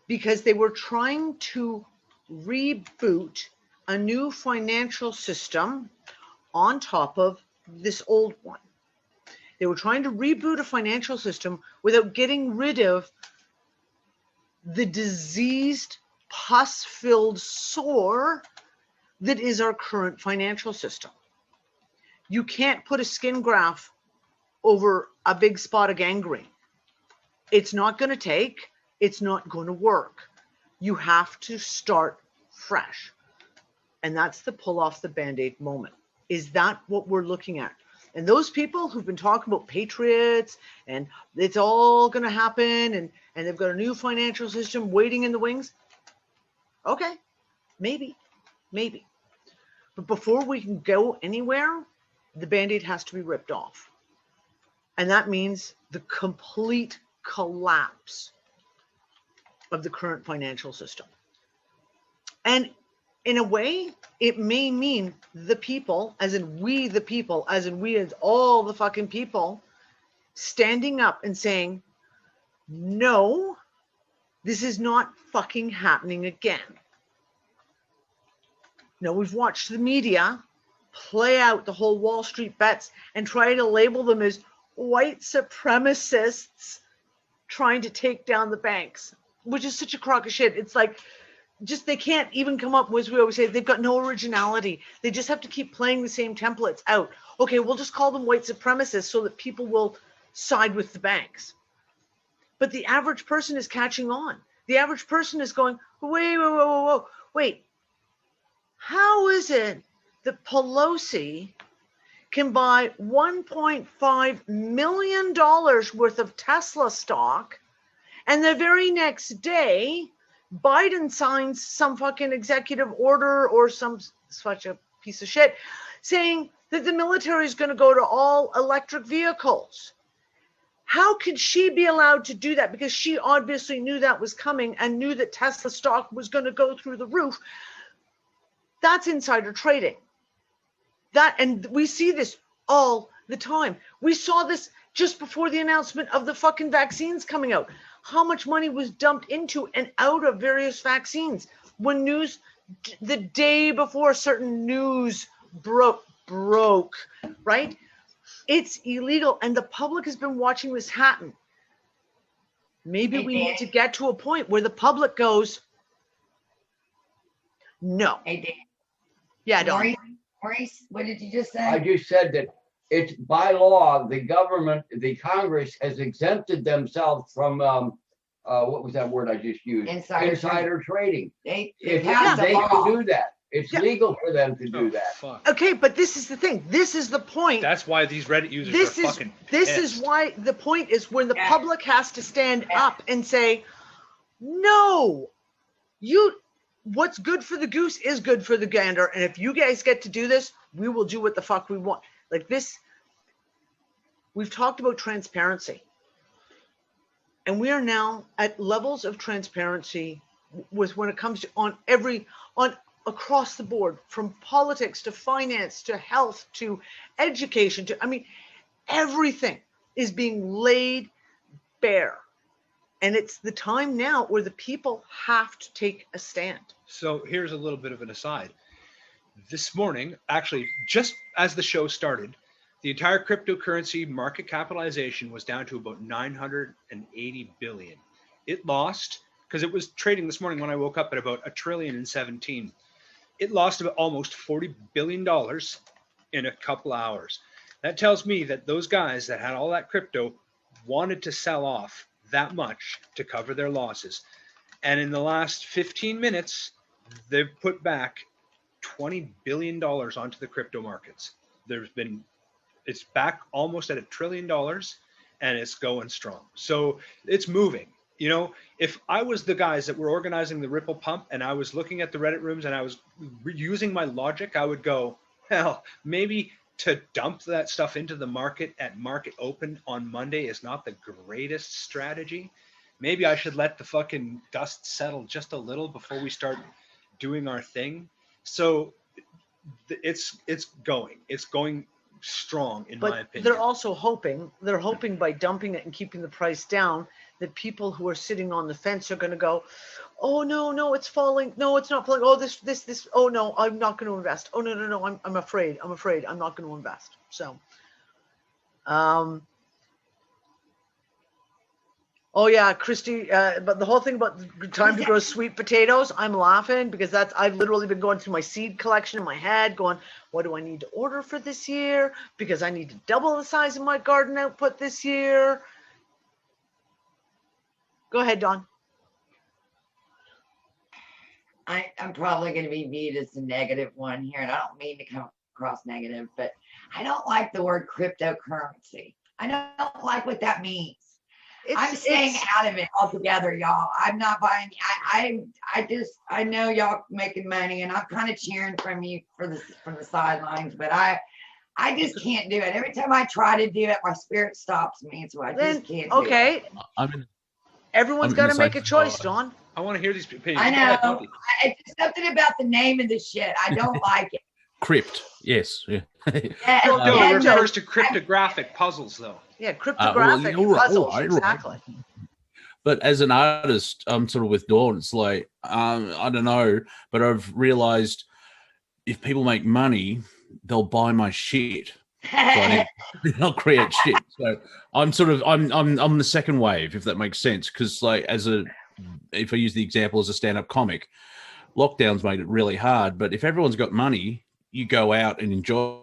because they were trying to reboot a new financial system on top of this old one. They were trying to reboot a financial system without getting rid of the diseased, pus-filled sore that is our current financial system. You can't put a skin graft over a big spot of gangrene. It's not going to take, it's not going to work. You have to start fresh. And that's the pull off the Band-Aid moment. Is that what we're looking at? And those people who've been talking about patriots and it's all going to happen and they've got a new financial system waiting in the wings. Okay, maybe. But before we can go anywhere, the Band-Aid has to be ripped off. And that means the complete collapse of the current financial system. And in a way, it may mean the people, as in we the people, as in we as all the fucking people, standing up and saying, no, this is not fucking happening again. Now, we've watched the media play out the whole Wall Street bets and try to label them as white supremacists trying to take down the banks, which is such a crock of shit. It's like they can't even come up with, as we always say, they've got no originality. They just have to keep playing the same templates out. Okay, we'll just call them white supremacists so that people will side with the banks. But the average person is catching on. The average person is going, wait. How is it that Pelosi can buy $1.5 million worth of Tesla stock, and the very next day, Biden signs some fucking executive order or some such a piece of shit saying that the military is going to go to all electric vehicles? How could she be allowed to do that? Because she obviously knew that was coming and knew that Tesla stock was going to go through the roof. That's insider trading. And we see this all the time. We saw this just before the announcement of the fucking vaccines coming out. How much money was dumped into and out of various vaccines when news, the day before certain news broke, right? It's illegal, and the public has been watching this happen. Maybe we need to get to a point where the public goes, no. Hey, Dan. Yeah, Don. Maurice, what did you just say? I just said that it's by law, the government, the Congress has exempted themselves from, what was that word I just used? Insider trading. They If passed they a law. can do that, it's Yeah. legal for them to do that. Fuck. Okay, but this is the thing. This is the point. That's why these Reddit users This are is fucking this pissed. is why the point is when the Yeah. public has to stand Yeah. up and say, no, what's good for the goose is good for the gander. And if you guys get to do this, we will do what the fuck we want. Like this, we've talked about transparency. And we are now at levels of transparency with when it comes to on across the board, from politics to finance to health to education to, everything is being laid bare. And it's the time now where the people have to take a stand. So here's a little bit of an aside. This morning, actually, just as the show started, the entire cryptocurrency market capitalization was down to about 980 billion. It lost, because it was trading this morning when I woke up at about $1.017 trillion. It lost about almost $40 billion in a couple hours. That tells me that those guys that had all that crypto wanted to sell off that much to cover their losses. And in the last 15 minutes, they've put back $20 billion onto the crypto markets. It's back almost at $1 trillion, and it's going strong. So it's moving. You know, if I was the guys that were organizing the Ripple pump and I was looking at the Reddit rooms and I was using my logic, I would go, hell, maybe to dump that stuff into the market at market open on Monday is not the greatest strategy. Maybe I should let the fucking dust settle just a little before we start doing our thing. So it's going strong in my But opinion. they're also hoping by dumping it and keeping the price down that people who are sitting on the fence are going to go, oh no, it's falling. No, it's not falling. Oh, this. Oh no, I'm not going to invest. Oh no, I'm afraid. I'm not going to invest. So, oh yeah, Christy. But the whole thing about the time to grow sweet potatoes, I'm laughing because I've literally been going through my seed collection in my head, going, what do I need to order for this year? Because I need to double the size of my garden output this year. Go ahead, Dawn. I'm probably going to be viewed as the negative one here, and I don't mean to come across negative, but I don't like the word cryptocurrency. I don't like what that means. I'm staying out of it altogether, y'all. I'm not buying. I know y'all making money, and I'm kind of cheering from you from the sidelines, but I just can't do it. Every time I try to do it, my spirit stops me, so I just can't. Okay. Everyone's got to make a choice, Dawn. I want to hear these opinions. I know. It's something about the name of the shit. I don't like it. Crypt, yes. Yeah. No, it refers to cryptographic puzzles, though. Yeah, cryptographic puzzles, exactly. But as an artist, I'm sort of with Dawn. It's like, I don't know, but I've realized if people make money, they'll buy my shit. So I'll create shit. So I'm the second wave, if that makes sense. Because like if I use the example as a stand-up comic, lockdowns made it really hard. But if everyone's got money, you go out and enjoy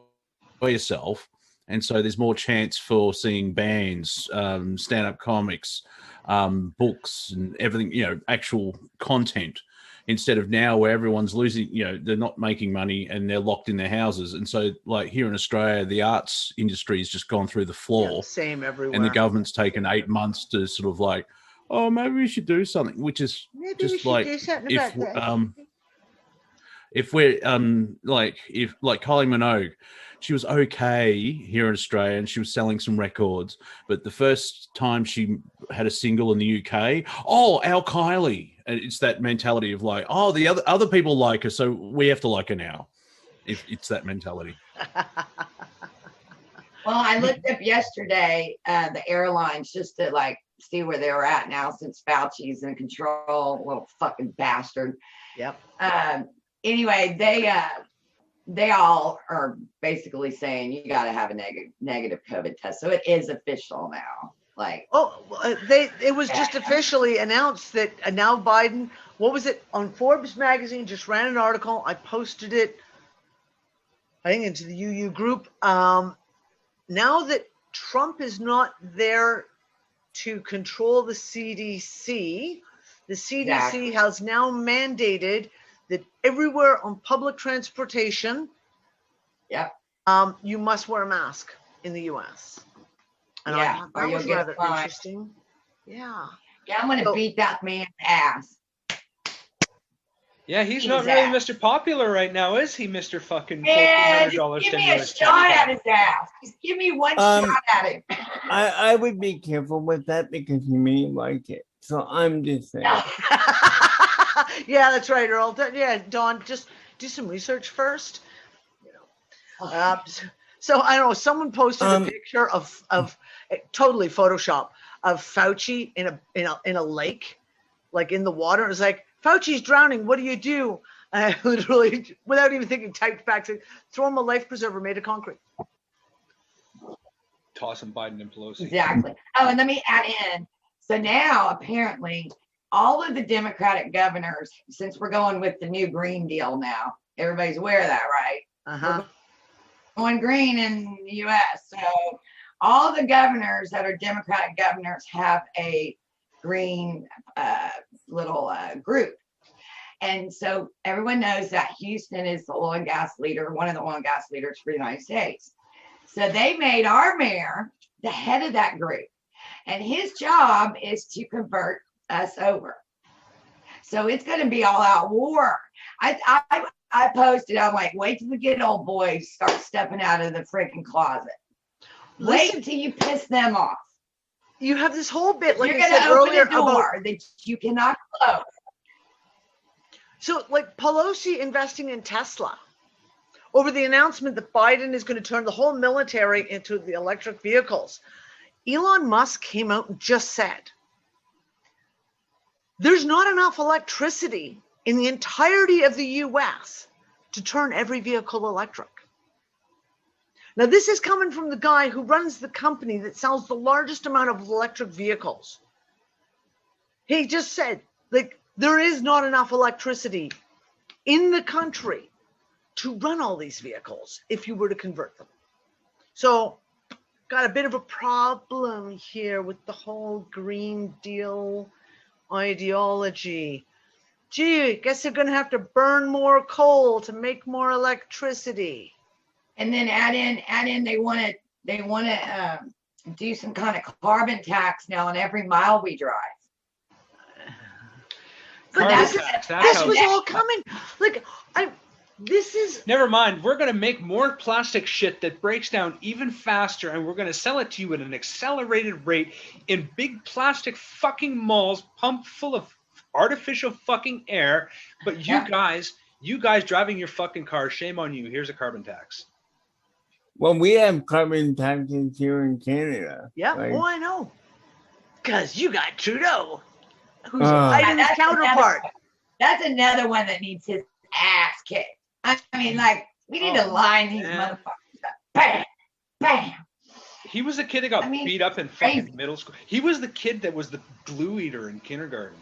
yourself. And so there's more chance for seeing bands, stand-up comics, books and everything, actual content, instead of now where everyone's losing, they're not making money and they're locked in their houses. And so like here in Australia, the arts industry has just gone through the floor. Yeah, same everywhere. And the government's taken 8 months to sort of like, oh, maybe we should do something, which is just like, if we're like Kylie Minogue, she was okay here in Australia and she was selling some records, but the first time she had a single in the UK, oh, our Kylie, and it's that mentality of like, oh, the other people like her, so we have to like her now. If it's that mentality. Well, I looked up yesterday the airlines just to like see where they were at now since Fauci's in control, little fucking bastard. Yep. Anyway, they all are basically saying you got to have a negative COVID test. So it is official now. Like, it was just officially announced that now Biden, what was it, on Forbes magazine, just ran an article. I posted it, I think, into the UU group. Now that Trump is not there to control the CDC, the CDC has now mandated that everywhere on public transportation, you must wear a mask in the U.S. And I thought that was rather interesting. Yeah. Yeah, I'm going to beat that man's ass. Yeah, he's not really Mr. Popular right now, is he, Mr. fucking $1,400 stimulus? Give me a shot at his ass. Just give me one shot at him. I would be careful with that because he may like it. So I'm just saying. Yeah, that's right, Earl. Yeah, Dawn, just do some research first. So I don't know. Someone posted a picture of totally Photoshop of Fauci in a lake, like in the water. It was like, Fauci's drowning. What do you do? And I literally, without even thinking, typed back, said, throw him a life preserver made of concrete. Toss him Biden and Pelosi. Exactly. Oh, and let me add in. So now apparently all of the Democratic governors, since we're going with the new Green Deal now, everybody's aware of that, right? Uh-huh. We're going green in the U.S. So all the governors that are Democratic governors have a green little group. And so everyone knows that Houston is the oil and gas leader, one of the oil and gas leaders for the United States. So they made our mayor the head of that group. And his job is to convert us over. So it's going to be all out war. I posted, I'm like, wait till the good old boys start stepping out of the freaking closet. Wait until you piss them off. You have this whole bit, like you're I said open earlier, a door that you cannot close. So, like Pelosi investing in Tesla over the announcement that Biden is going to turn the whole military into the electric vehicles. Elon Musk came out and just said, there's not enough electricity in the entirety of the US to turn every vehicle electric. Now, this is coming from the guy who runs the company that sells the largest amount of electric vehicles. He just said, like, there is not enough electricity in the country to run all these vehicles if you were to convert them. So, got a bit of a problem here with the whole Green Deal ideology. Gee, guess they're going to have to burn more coal to make more electricity. And then add in they want to do some kind of carbon tax now on every mile we drive. But this was all coming. Like, this is... Never mind. We're going to make more plastic shit that breaks down even faster, and we're going to sell it to you at an accelerated rate in big plastic fucking malls pumped full of artificial fucking air. But you guys driving your fucking car, shame on you. Here's a carbon tax. Well, we have carbon taxes here in Canada. Yeah, I know. Because you got Trudeau, who's Biden's counterpart. That's another one that needs his ass kicked. I mean, like, we need to line these motherfuckers up. Bam! Bam! He was the kid that got beat up in fucking middle school. He was the kid that was the glue eater in kindergarten.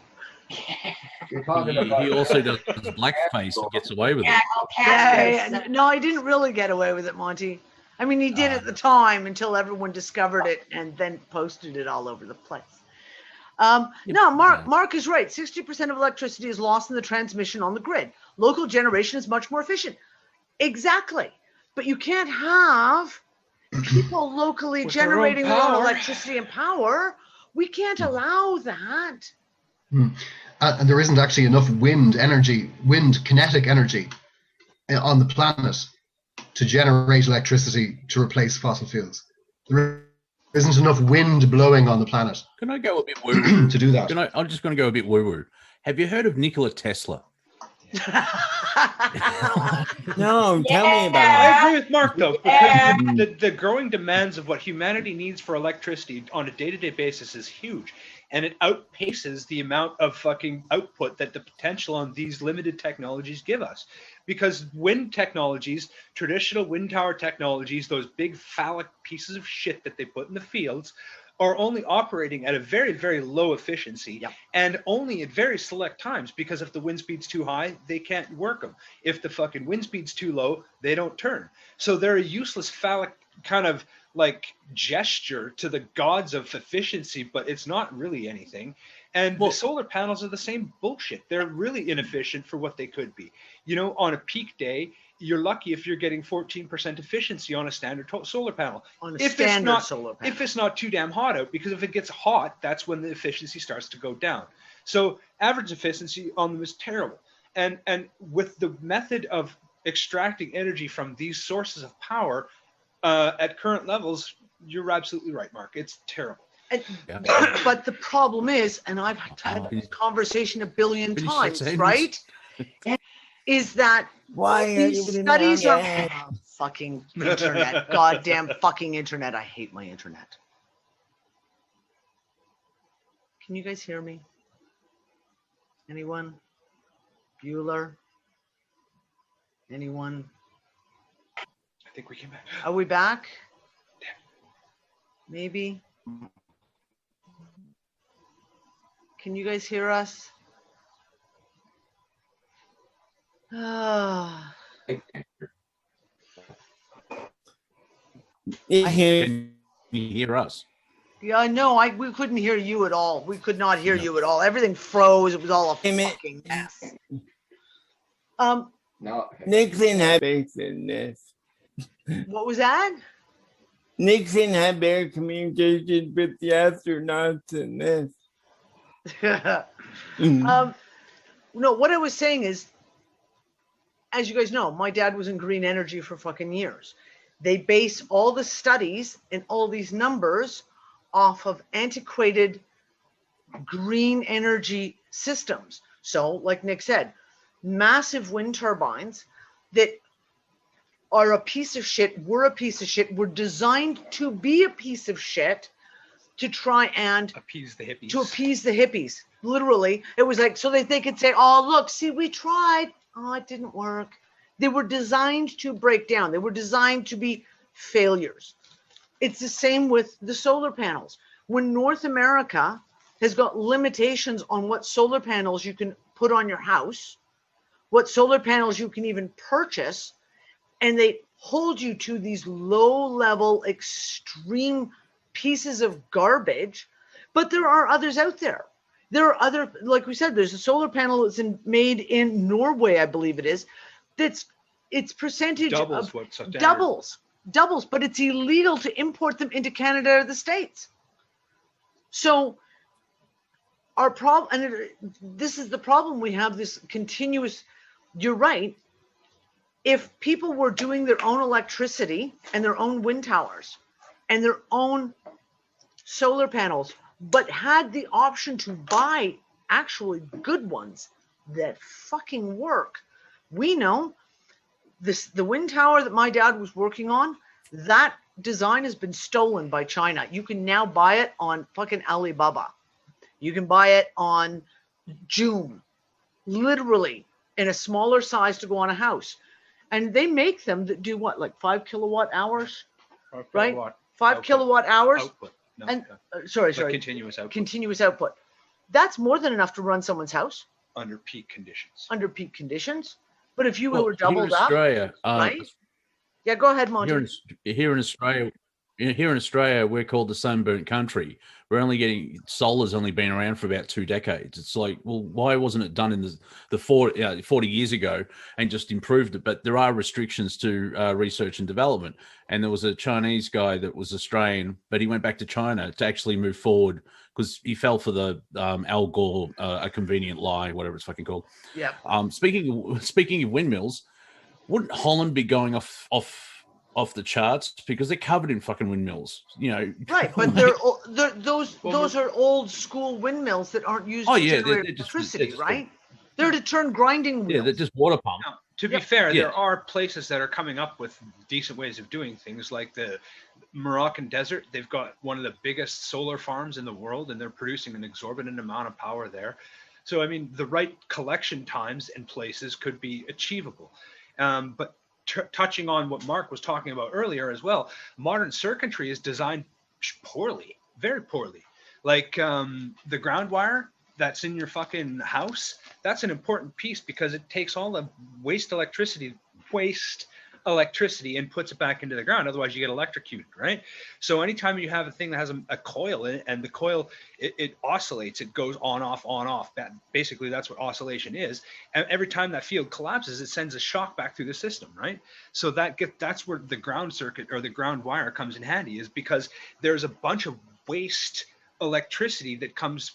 You're talking about. He also does blackface and gets away with Yeah, it. oh, Castro's Yeah, no, I didn't really get away with it, Monty. I mean, he did at the time until everyone discovered it and then posted it all over the place. No, Mark is right. 60% of electricity is lost in the transmission on the grid. Local generation is much more efficient. Exactly. But you can't have people locally With their own generating their own power. electricity and power. We can't allow that. And there isn't actually enough wind kinetic energy on the planet to generate electricity to replace fossil fuels. There isn't enough wind blowing on the planet Can I go a bit woo-woo? to do that. I'm just going to go a bit woo-woo. Have you heard of Nikola Tesla? No, tell me about I agree with Mark though, because the growing demands of what humanity needs for electricity on a day-to-day basis is huge, and it outpaces the amount of fucking output that the potential on these limited technologies give us. Because wind technologies, traditional wind tower technologies, those big phallic pieces of shit that they put in the fields, are only operating at a very, very low efficiency, and only at very select times, because if the wind speed's too high, they can't work them. If the fucking wind speed's too low, they don't turn. So they're a useless phallic kind of like gesture to the gods of efficiency, but it's not really anything. And the solar panels are the same bullshit. They're really inefficient for what they could be. You know, on a peak day, you're lucky if you're getting 14% efficiency on a standard solar panel. On a standard solar panel. If it's not too damn hot out, because if it gets hot, that's when the efficiency starts to go down. So average efficiency on them is terrible. And with the method of extracting energy from these sources of power at current levels, you're absolutely right, Mark. It's terrible. But the problem is, and I've had this conversation a billion times, right? Is that these studies of fucking internet, goddamn fucking internet. I hate my internet. Can you guys hear me? Anyone? Bueller? Anyone? I think we came back. Are we back? Maybe. Can you guys hear us? Can you hear us? Yeah, no, we couldn't hear you at all. We could not hear you at all. Everything froze. It was all a fucking mess. No. Nixon had faith in this. What was that? Nixon had better communication with the astronauts in this. No, what I was saying is, as you guys know, my dad was in green energy for fucking years. They base all the studies and all these numbers off of antiquated green energy systems. So, like Nick said, massive wind turbines that are a piece of shit, were a piece of shit, were designed to be a piece of shit to try and appease the hippies. To appease the hippies, literally. It was like so that they could say, "Oh, look, see, we tried. Oh, it didn't work." They were designed to break down. They were designed to be failures. It's the same with the solar panels. When North America has got limitations on what solar panels you can put on your house, what solar panels you can even purchase, and they hold you to these low-level, extreme pieces of garbage, but there are others out there. There are other, like we said, there's a solar panel that's made in Norway, I believe it is, its percentage doubles, but it's illegal to import them into Canada or the States. So our problem, and this is the problem we have, this continuous, you're right, if people were doing their own electricity and their own wind towers and their own solar panels, but had the option to buy actually good ones that fucking work. We know the wind tower that my dad was working on, that design has been stolen by China. You can now buy it on fucking Alibaba. You can buy it on Joom, literally in a smaller size to go on a house. And they make them that do what, like 5 kilowatt hours, right? 5 kilowatt hours. Output. No, and sorry. Continuous output. Continuous output. That's more than enough to run someone's house under peak conditions. under peak conditions. But if you Well, were here in doubled up, Australia, right? Yeah, go ahead, Monty. Here in Australia, we're called the sunburnt country. We're only getting solar's only been around for about 2 decades. It's like, well, why wasn't it done in the 40 years ago and just improved it? But there are restrictions to research and development. And there was a Chinese guy that was Australian, but he went back to China to actually move forward because he fell for the Al Gore, a convenient lie, whatever it's fucking called. Yeah. Speaking of windmills, wouldn't Holland be going off the charts because they're covered in fucking windmills, Right, but those are old school windmills that aren't used to generate electricity, right? They're to turn grinding wheels. Yeah, they're just water pump. Now, to be fair, there are places that are coming up with decent ways of doing things, like the Moroccan desert. They've got one of the biggest solar farms in the world, and they're producing an exorbitant amount of power there. So, I mean, the right collection times and places could be achievable. But touching on what Mark was talking about earlier as well, modern circuitry is designed poorly, very poorly. Like the ground wire that's in your fucking house, that's an important piece because it takes all the waste electricity and puts it back into the ground. Otherwise you get electrocuted, right? So anytime you have a thing that has a coil in it, and the coil, it oscillates, it goes on, off. Basically that's what oscillation is. And every time that field collapses, it sends a shock back through the system, right? So that's where the ground circuit or the ground wire comes in handy, is because there's a bunch of waste electricity that comes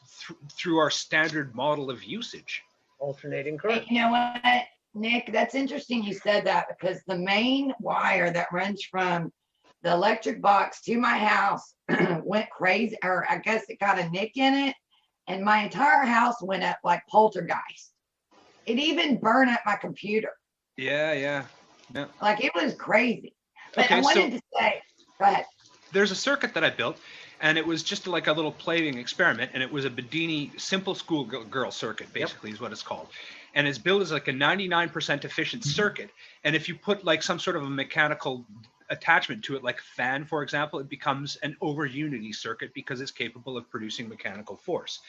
through our standard model of usage. Alternating current. You know what, Nick, that's interesting you said that, because the main wire that runs from the electric box to my house went crazy, or I guess it got a nick in it, and my entire house went up like poltergeist. It even burned up my computer. Yeah. Like, it was crazy. But okay, I wanted to say, go ahead. There's a circuit that I built, and it was just like a little plating experiment, and it was a Bedini simple school girl circuit, basically, is what it's called. And it's built as like a 99% efficient circuit. And if you put like some sort of a mechanical attachment to it, like a fan, for example, it becomes an over unity circuit because it's capable of producing mechanical force.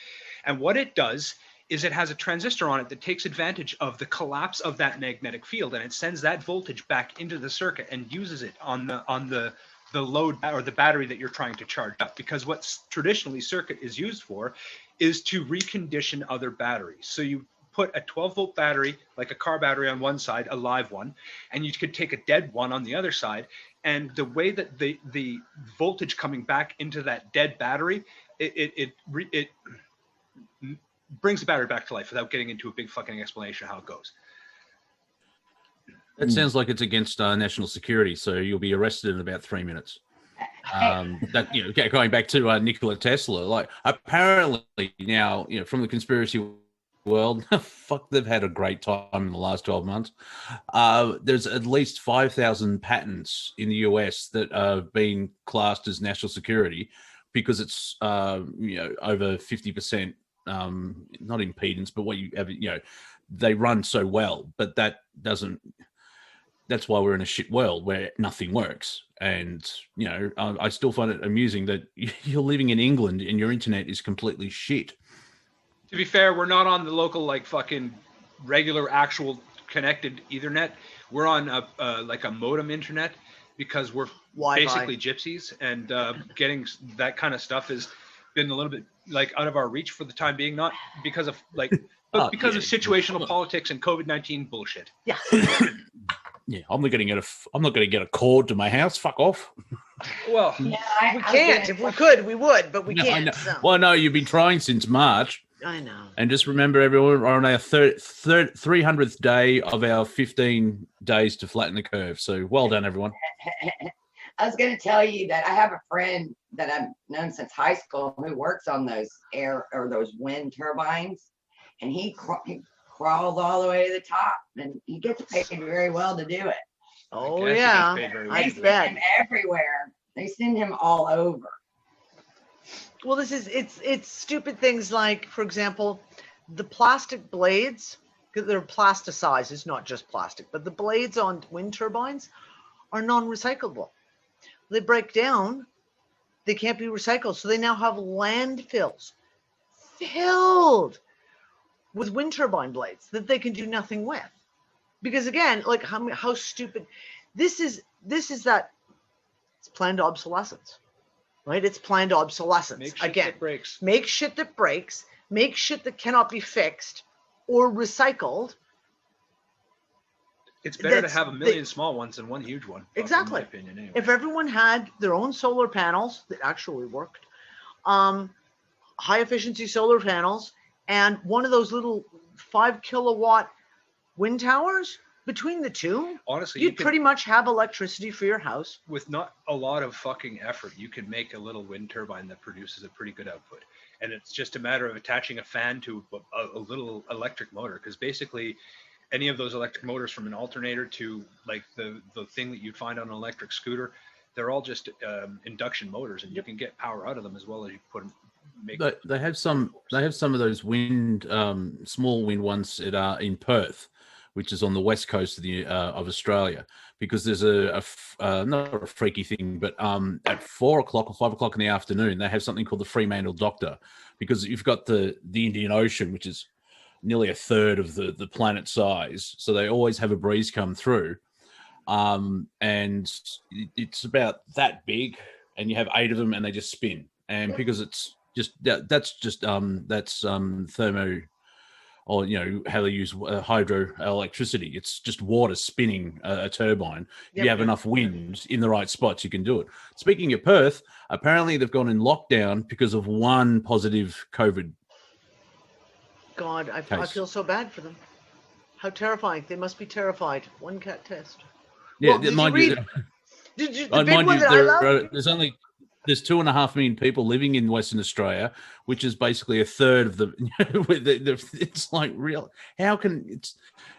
And what it does is it has a transistor on it that takes advantage of the collapse of that magnetic field, and it sends that voltage back into the circuit and uses it on the load or the battery that you're trying to charge up. Because what traditionally circuit is used for is to recondition other batteries. So you put a 12-volt battery, like a car battery, on one side, a live one, and you could take a dead one on the other side. And the way that the voltage coming back into that dead battery, it brings the battery back to life without getting into a big fucking explanation of how it goes. That sounds like it's against national security, so you'll be arrested in about 3 minutes. Going back to Nikola Tesla, like apparently now, from the conspiracy world, fuck, they've had a great time in the last 12 months. There's at least 5,000 patents in the US that are being classed as national security because it's over 50%, not impedance, but what you have, they run so well, but that's why we're in a shit world where nothing works. And, I still find it amusing that you're living in England and your internet is completely shit. To be fair, we're not on the local, like, fucking regular, actual connected Ethernet. We're on a modem internet because we're basically gypsies, and getting that kind of stuff has been a little bit like out of our reach for the time being. Not because of but because of situational politics and COVID-19 bullshit. Yeah. Yeah, I'm not going to get a cord to my house. Fuck off. Well, we can't. If we could, we would, but we can't. So. Well, no, you've been trying since March. I know. And just remember, everyone, we're on our 300th day of our 15 days to flatten the curve. So well done, everyone. I was going to tell you that I have a friend that I've known since high school who works on those those wind turbines, and he crawls all the way to the top, and he gets paid very well to do it. Oh yeah, I send him everywhere. They send him all over. Well, it's stupid things like, for example, the plastic blades, because they're plasticized. It's not just plastic, but the blades on wind turbines are non-recyclable. They break down. They can't be recycled. So they now have landfills filled with wind turbine blades that they can do nothing with. Because again, like how stupid this is that it's planned obsolescence, right? It's planned obsolescence. Make shit Again, that breaks. make shit that breaks, make shit that cannot be fixed or recycled. It's better to have a million small ones than one huge one. Exactly. In my opinion, anyway. If everyone had their own solar panels that actually worked, high efficiency solar panels, and one of those little 5 kilowatt wind towers, between the two, honestly, you'd pretty much have electricity for your house. With not a lot of fucking effort, you can make a little wind turbine that produces a pretty good output. And it's just a matter of attaching a fan to a little electric motor, because basically any of those electric motors, from an alternator to like the thing that you'd find on an electric scooter, they're all just induction motors, and you can get power out of them as well as you put them. They have some of those wind, small wind ones that are in Perth, which is on the west coast of Australia, because there's not a freaky thing, but at 4 o'clock or 5 o'clock in the afternoon, they have something called the Fremantle Doctor, because you've got the Indian Ocean, which is nearly a third of the planet size, so they always have a breeze come through, and it's about that big, and you have 8 of them, and they just spin, and because it's just that's thermo, or how they use hydroelectricity. It's just water spinning a turbine. If you have enough wind in the right spots, you can do it. Speaking of Perth, apparently they've gone in lockdown because of one positive COVID. God, I feel so bad for them. How terrifying. They must be terrified. One cat test. Yeah, well, mind you, there's 2.5 million people living in Western Australia, which is basically a third of the. It's like real. How can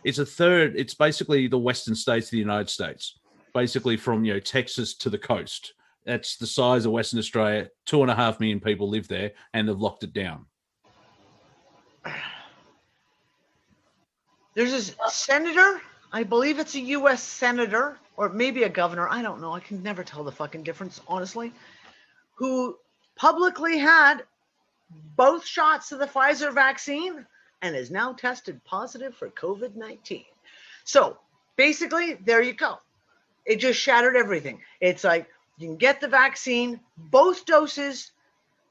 it's a third? It's basically the western states of the United States, basically from Texas to the coast. That's the size of Western Australia. 2.5 million people live there, and they've locked it down. There's this senator, I believe it's a U.S. senator, or maybe a governor. I don't know. I can never tell the fucking difference, honestly. Who publicly had both shots of the Pfizer vaccine and is now tested positive for COVID-19. So basically, there you go. It just shattered everything. It's like you can get the vaccine, both doses,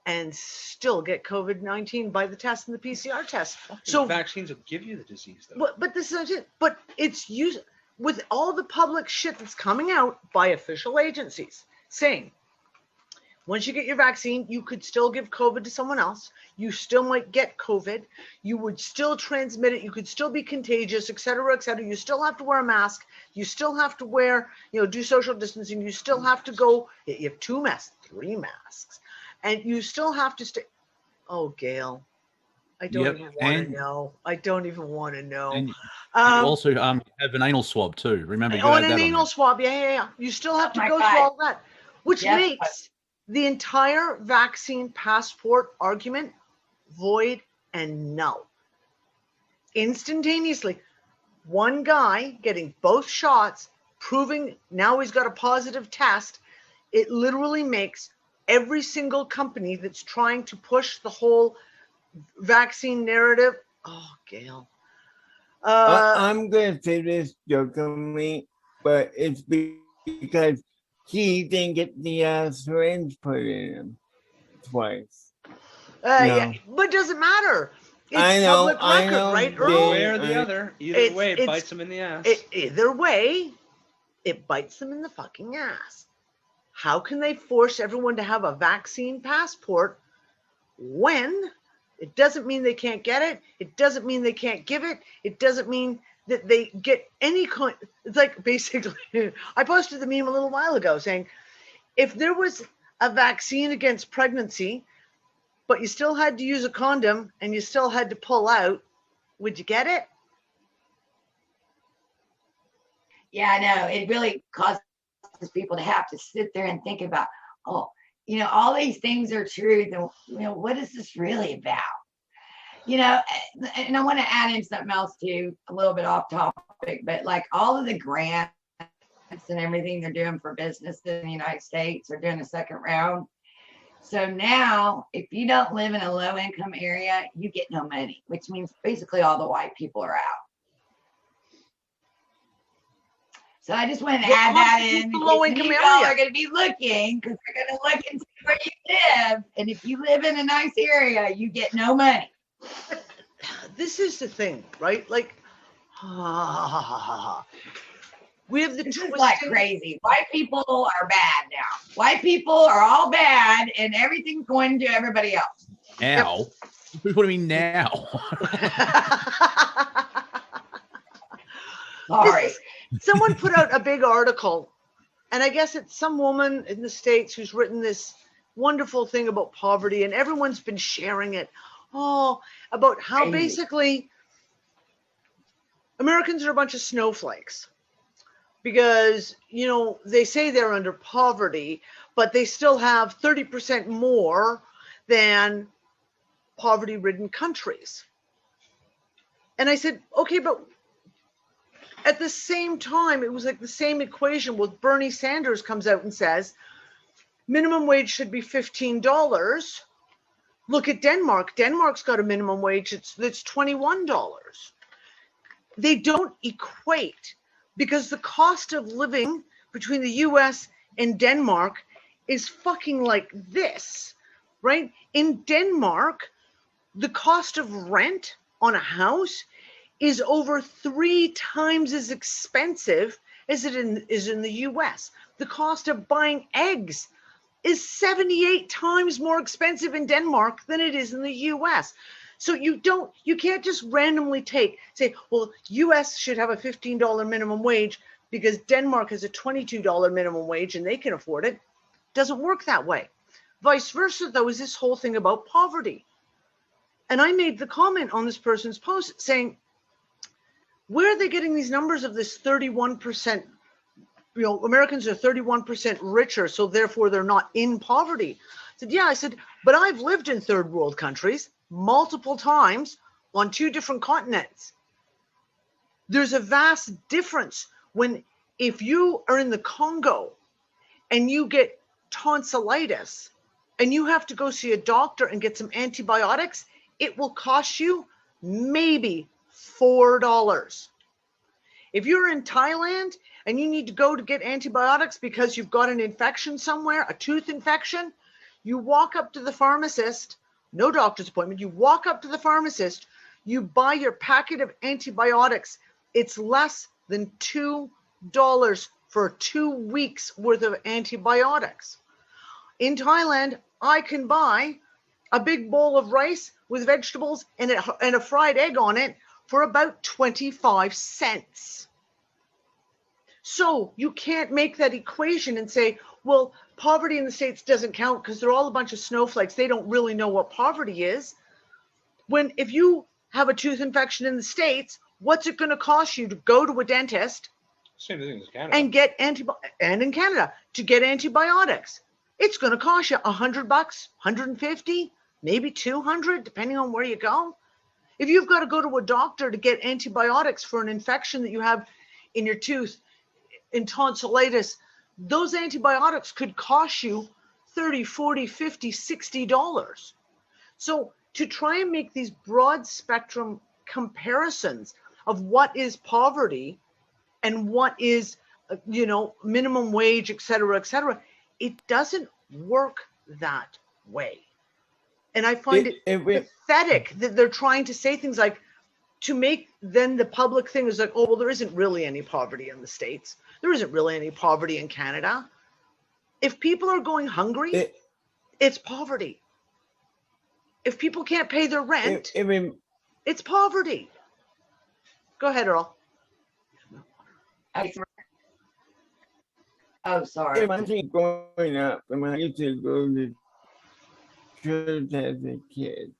and still get COVID-19 by the test and the PCR test. So vaccines will give you the disease, though. But this is it. But it's used with all the public shit that's coming out by official agencies saying, once you get your vaccine, you could still give COVID to someone else. You still might get COVID. You would still transmit it. You could still be contagious, et cetera, et cetera. You still have to wear a mask. You still have to wear, do social distancing. You still have to go, you have 2 masks, 3 masks. And you still have to stay. Oh, Gail, I don't even want to know. I don't even want to know. And you also have an anal swab too. Remember, you an anal swab. Yeah. You still have to go through all that, which makes the entire vaccine passport argument void and null. Instantaneously, one guy getting both shots, proving now he's got a positive test, it literally makes every single company that's trying to push the whole vaccine narrative. Oh, Gail. I'm going to say this jokingly, but it's because he didn't get the syringe put in him twice. Yeah, but it doesn't matter. It's public record, right? One way or the other. Either way, it bites them in the ass. Either way, it bites them in the fucking ass. How can they force everyone to have a vaccine passport when it doesn't mean they can't get it? It doesn't mean they can't give it. It doesn't mean that they get any kind. It's like basically, I posted the meme a little while ago saying, if there was a vaccine against pregnancy, but you still had to use a condom and you still had to pull out, would you get it? Yeah, I know. It really causes people to have to sit there and think about, all these things are true. Then, what is this really about? And I want to add in something else too, a little bit off topic, but like all of the grants and everything they're doing for businesses in the United States, are doing a second round. So now, if you don't live in a low income area, you get no money, which means basically all the white people are out. So I just wanted to add that in. Low income area are going to be looking because they're going to look and see where you live. And if you live in a nice area, you get no money. This is the thing, right? Like, we have the this is like crazy. White people are bad now. White people are all bad, and everything's going to everybody else. Now? What do you mean now? Sorry. Someone put out a big article, and I guess it's some woman in the States who's written this wonderful thing about poverty, and everyone's been sharing it. Oh, about how basically Americans are a bunch of snowflakes because, you know, they say they're under poverty, but they still have 30% more than poverty-ridden countries. And I said, okay, but at the same time, it was like the same equation with Bernie Sanders comes out and says, minimum wage should be $15. Look at Denmark. Denmark's got a minimum wage that's $21. They don't equate because the cost of living between the US and Denmark is fucking like this, right? In Denmark, the cost of rent on a house is over 3 times as expensive as it is in the US. The cost of buying eggs is 78 times more expensive in Denmark than it is in the US. So you can't just randomly say, well, US should have a $15 minimum wage because Denmark has a $22 minimum wage and they can afford it. Doesn't work that way. Vice versa, though, is this whole thing about poverty. And I made the comment on this person's post saying, where are they getting these numbers of this 31%? You know, Americans are 31% richer, so therefore they're not in poverty. I said, yeah, I said, but I've lived in third world countries multiple times on 2 different continents. There's a vast difference if you are in the Congo and you get tonsillitis and you have to go see a doctor and get some antibiotics, it will cost you maybe $4. If you're in Thailand and you need to go to get antibiotics because you've got an infection somewhere, a tooth infection, you walk up to the pharmacist, no doctor's appointment, you walk up to the pharmacist, you buy your packet of antibiotics. It's less than $2 for 2 weeks worth of antibiotics. In Thailand, I can buy a big bowl of rice with vegetables and a fried egg on it for about 25 cents. So you can't make that equation and say, well, poverty in the States doesn't count because they're all a bunch of snowflakes. They don't really know what poverty is. When if you have a tooth infection in the States, what's it going to cost you to go to a dentist Same thing as Canada. and get and in Canada to get antibiotics? It's going to cost you $100, $150, maybe $200, depending on where you go. If you've got to go to a doctor to get antibiotics for an infection that you have in your tooth, in tonsillitis, those antibiotics could cost you $30, $40, $50, $60. So to try and make these broad spectrum comparisons of what is poverty and what is, minimum wage, et cetera, it doesn't work that way. And I find it pathetic that they're trying to say things like, to make then the public thing is like, oh, well, there isn't really any poverty in the States. There isn't really any poverty in Canada. If people are going hungry, it's poverty. If people can't pay their rent, it's poverty. Go ahead, Earl. Oh, sorry. I think growing up, when I used to go to church as a kid,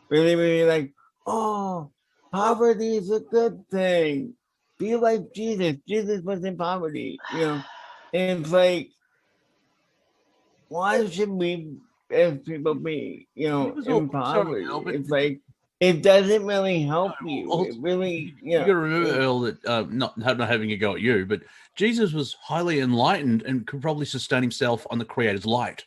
really like, oh, poverty is a good thing. Be like Jesus. Jesus was in poverty, And it's like, why should we as people be, in poverty? It's like, it doesn't really help you. It really, You got to remember, Earl, that not having a go at you, but Jesus was highly enlightened and could probably sustain himself on the Creator's light.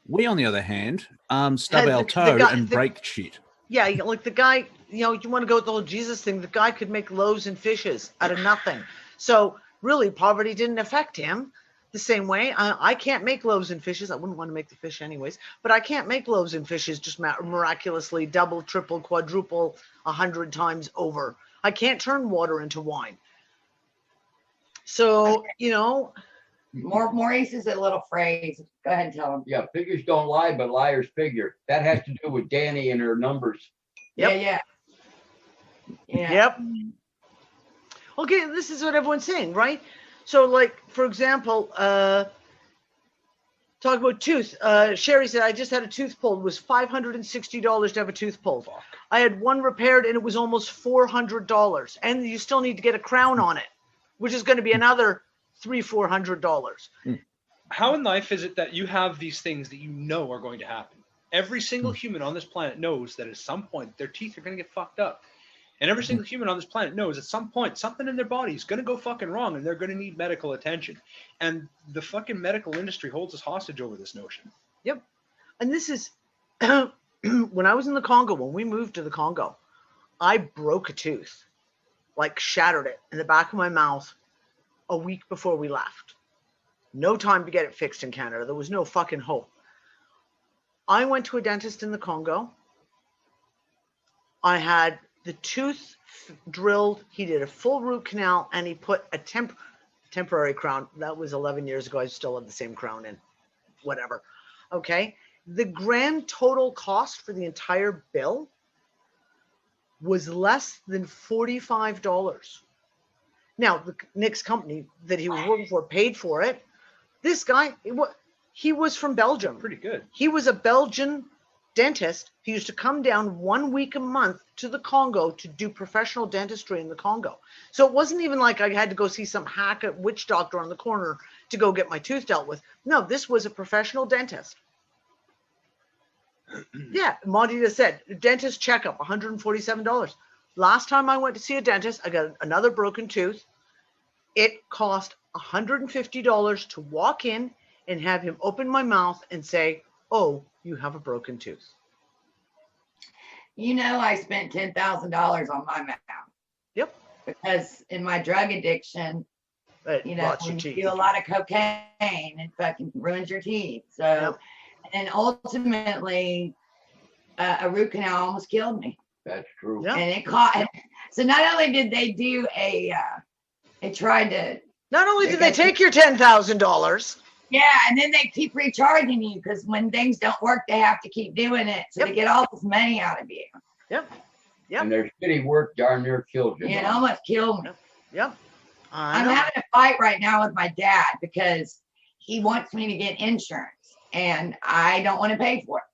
We, on the other hand, stub Has our the toe guy- and the- break shit. Yeah, like the guy, you want to go with the whole Jesus thing. The guy could make loaves and fishes out of nothing. So really, poverty didn't affect him the same way. I can't make loaves and fishes. I wouldn't want to make the fish anyways, but I can't make loaves and fishes just miraculously double, triple, quadruple 100 times over. I can't turn water into wine. So, Maurice is a little phrase. Go ahead and tell him. Yeah, figures don't lie, but liars figure. That has to do with Danny and her numbers. Yeah. Yep. Okay, this is what everyone's saying, right? So, like, for example, talk about tooth. Sherry said, I just had a tooth pulled. It was $560 to have a tooth pulled. I had one repaired, and it was almost $400. And you still need to get a crown on it, which is going to be another $300-400. How in life is it that you have these things that you know are going to happen? Every single human on this planet knows that at some point their teeth are going to get fucked up. And every single human on this planet knows at some point something in their body is going to go fucking wrong and they're going to need medical attention. And the fucking medical industry holds us hostage over this notion. Yep. And this is when I was in the Congo, when we moved to the Congo, I broke a tooth, like shattered it in the back of my mouth a week before we left. No time to get it fixed in Canada. There was no fucking hope. I went to a dentist in the Congo. I had the tooth drilled. He did a full root canal and he put a temporary crown. That was 11 years ago. I still have the same crown in. Whatever. Okay. The grand total cost for the entire bill was less than $45. Now, the next company that he was working for paid for it. This guy, he was from Belgium. Pretty good. He was a Belgian dentist. He used to come down 1 week a month to the Congo to do professional dentistry in the Congo. So it wasn't even like I had to go see some hack witch doctor on the corner to go get my tooth dealt with. No, this was a professional dentist. Yeah, Monty just said, dentist checkup, $147. Last time I went to see a dentist, I got another broken tooth. It cost $150 to walk in and have him open my mouth and say, oh, you have a broken tooth. I spent $10,000 on my mouth. Yep. Because in my drug addiction, when you do a lot of cocaine, it fucking ruins your teeth. So, yep. And ultimately, a root canal almost killed me. That's true. Yep. And it caught. So not only did they do they tried to. Not only did they take your $10,000. Yeah, and then they keep recharging you because when things don't work, they have to keep doing it. So they get all this money out of you. Yep. And their shitty work darn near killed you. Yeah, it almost killed me. Yep. I'm having a fight right now with my dad because he wants me to get insurance and I don't want to pay for it.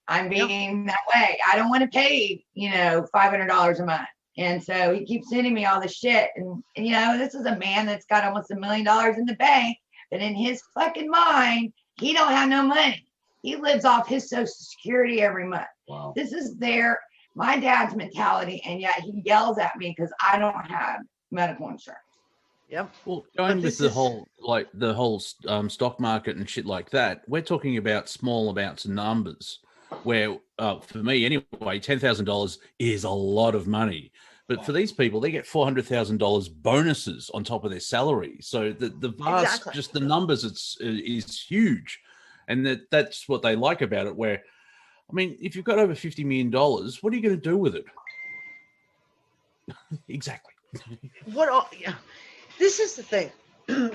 I'm being that way. I don't want to pay, $500 a month. And so he keeps sending me all this shit. And this is a man that's got almost $1 million in the bank. But in his fucking mind, he don't have no money. He lives off his Social Security every month. Wow. This is my dad's mentality. And yet he yells at me because I don't have medical insurance. Yep. Well, going with the whole stock market and shit like that, we're talking about small amounts of numbers. Where for me anyway, $10,000 is a lot of money. But for these people, they get $400,000 bonuses on top of their salary. So the vast, just the numbers, is huge, and that's what they like about it. Where, I mean, if you've got over $50 million, what are you going to do with it? Exactly. This is the thing.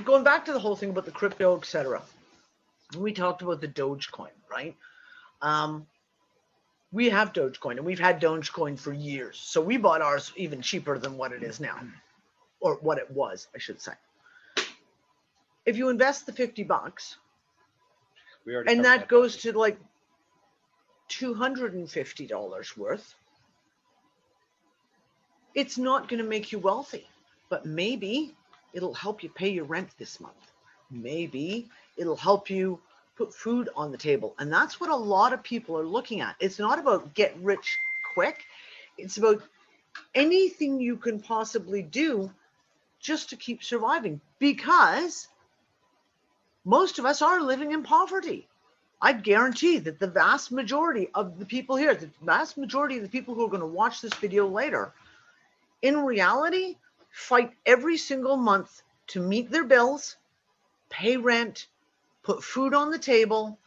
Going back to the whole thing about the crypto, etc. We talked about the Dogecoin, right? We have Dogecoin, and we've had Dogecoin for years. So we bought ours even cheaper than what it is now, or what it was, I should say. If you invest the $50, and that goes to like $250 worth, it's not going to make you wealthy, but maybe it'll help you pay your rent this month. Maybe it'll help you put food on the table. And that's what a lot of people are looking at. It's not about get rich quick. It's about anything you can possibly do just to keep surviving, because most of us are living in poverty. I guarantee that the vast majority of the people here, the vast majority of the people who are going to watch this video later, in reality, fight every single month to meet their bills, pay rent, put food on the table.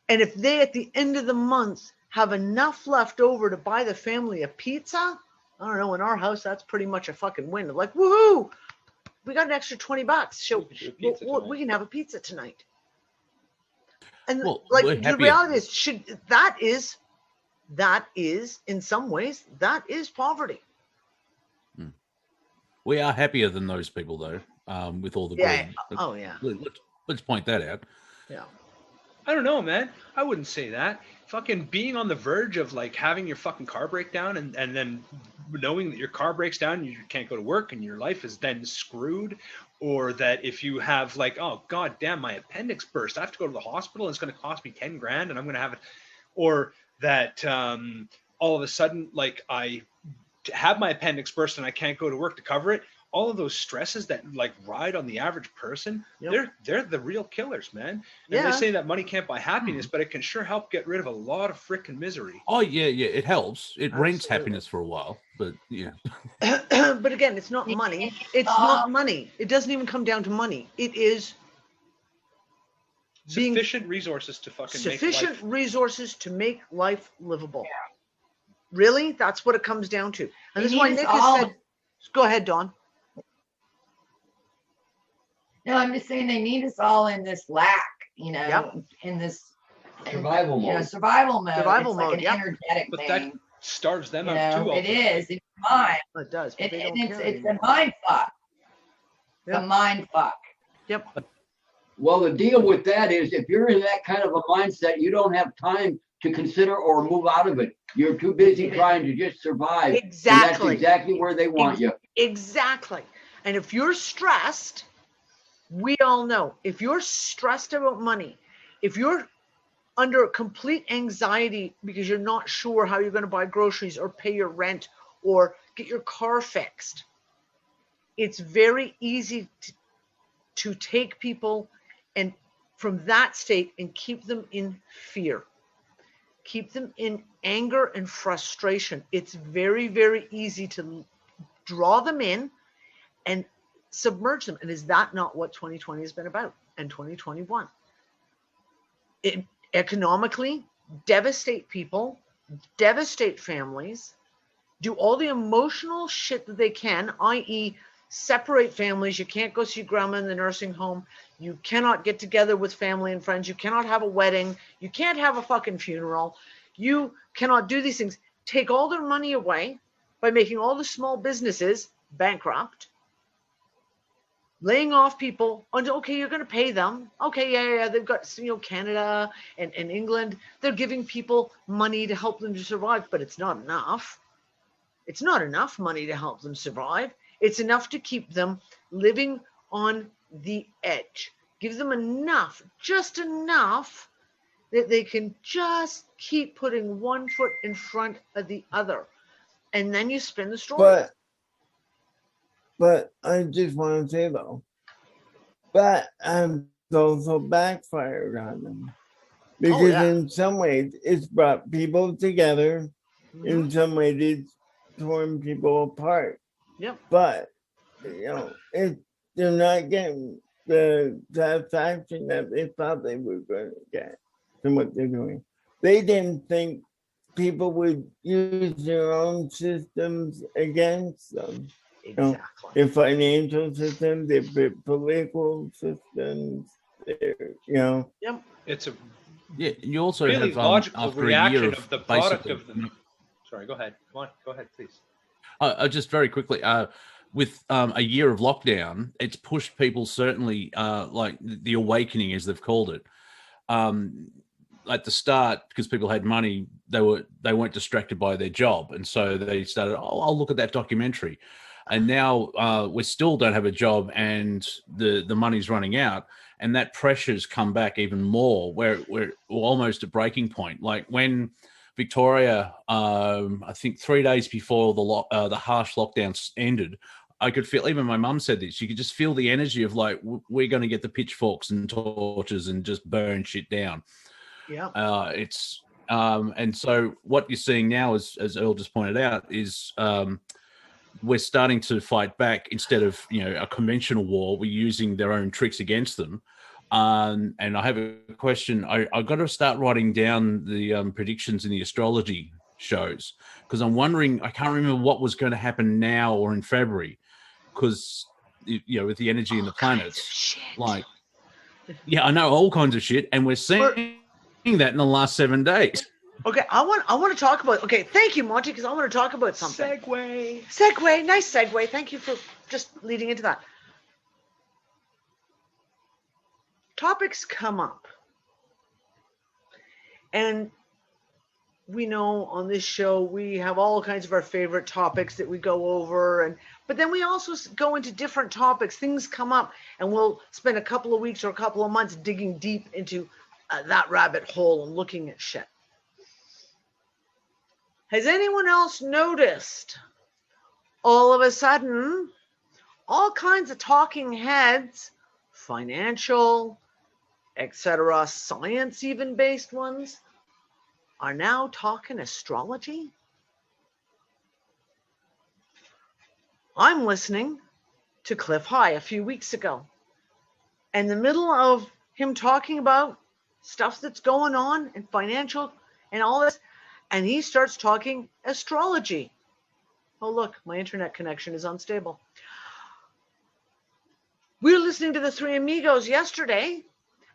And if they, at the end of the month, have enough left over to buy the family a pizza, I don't know, in our house, that's pretty much a fucking win. Like, woohoo, we got an extra $20. So we can have a pizza tonight. And Well, like we're the happier. reality is, that is in some ways, that is poverty. We are happier than those people, though, with all the Yeah. greed. Oh yeah. Let's point that out. Yeah. I don't know, man. I wouldn't say that. Fucking being on the verge of like having your fucking car break down and then knowing that your car breaks down and you can't go to work and your life is then screwed, or that if you have like, oh god damn, my appendix burst, I have to go to the hospital and it's going to cost me 10 grand and I'm going to have it, or that all of a sudden like I have my appendix burst and I can't go to work to cover it. All of those stresses that like ride on the average person, they're the real killers, man. And they say that money can't buy happiness, but it can sure help get rid of a lot of freaking misery. Oh yeah, it helps. It rents happiness for a while, but yeah. But again, it's not money. It's not money. It doesn't even come down to money. It is sufficient resources to fucking sufficient make life. Resources to make life livable. Yeah. Really, that's what it comes down to. And this is why Nick has said, "Go ahead, Dawn." No, I'm just saying they need us all in this lack, in this survival mode. Survival mode. Survival it's mode. Like an energetic but thing. That starves them out too. It is. It's mind. It does. It's a mind fuck. Yep. A mind fuck. Yep. Well, the deal with that is if you're in that kind of a mindset, you don't have time to consider or move out of it. You're too busy trying to just survive. Exactly. And that's exactly where they want you. Exactly. And if you're stressed, we all know, if you're stressed about money, if you're under complete anxiety because you're not sure how you're going to buy groceries or pay your rent or get your car fixed, it's very easy to take people and from that state and keep them in fear, keep them in anger and frustration. It's very, very easy to draw them in and submerge them. And is that not what 2020 has been about, and 2021? It economically devastate people, devastate families, do all the emotional shit that they can, i.e. separate families. You can't go see grandma in the nursing home. You cannot get together with family and friends. You cannot have a wedding. You can't have a fucking funeral. You cannot do these things. Take all their money away by making all the small businesses bankrupt, laying off people. Okay, you're going to pay them. Okay, yeah. They've got, Canada and England. They're giving people money to help them to survive, but it's not enough. It's not enough money to help them survive. It's enough to keep them living on the edge. Give them enough, just enough, that they can just keep putting one foot in front of the other. And then you spin the story. But I just want to say though, but also backfired on them. Because in some ways it's brought people together. Mm-hmm. In some ways it's torn people apart. Yep. But they're not getting the satisfaction that they thought they were going to get from what they're doing. They didn't think people would use their own systems against them. Exactly. Their financial systems, their political systems, Yep. It's a you also really have logical after reaction a year of the product of the. basically- Sorry, go ahead. Come on, go ahead, please. Just very quickly, with a year of lockdown, it's pushed people certainly like the awakening, as they've called it. At the start, because people had money, they weren't distracted by their job, and so they started, I'll look at that documentary. And now we still don't have a job, and the money's running out, and that pressure's come back even more. We're almost at breaking point. Like when Victoria, I think 3 days before the harsh lockdowns ended, I could feel, even my mum said this, you could just feel the energy of like, we're going to get the pitchforks and torches and just burn shit down. Yeah. It's and so what you're seeing now, as Earl just pointed out, is we're starting to fight back instead of a conventional war. We're using their own tricks against them. And I have a question. I got to start writing down the predictions in the astrology shows, because I'm wondering, I can't remember what was going to happen now or in February, because with the energy in the planets, like, yeah, I know all kinds of shit, and we're seeing that in the last 7 days. Okay, I want to talk about. Okay, thank you, Monty, because I want to talk about something. Segue. Nice segue. Thank you for just leading into that. Topics come up, and we know on this show we have all kinds of our favorite topics that we go over, but then we also go into different topics. Things come up, and we'll spend a couple of weeks or a couple of months digging deep into that rabbit hole and looking at shit. Has anyone else noticed all of a sudden all kinds of talking heads, financial, etc., science even based ones, are now talking astrology? I'm listening to Cliff High a few weeks ago. In the middle of him talking about stuff that's going on in financial and all this, and he starts talking astrology. Oh, look, my internet connection is unstable. We were listening to the Three Amigos yesterday,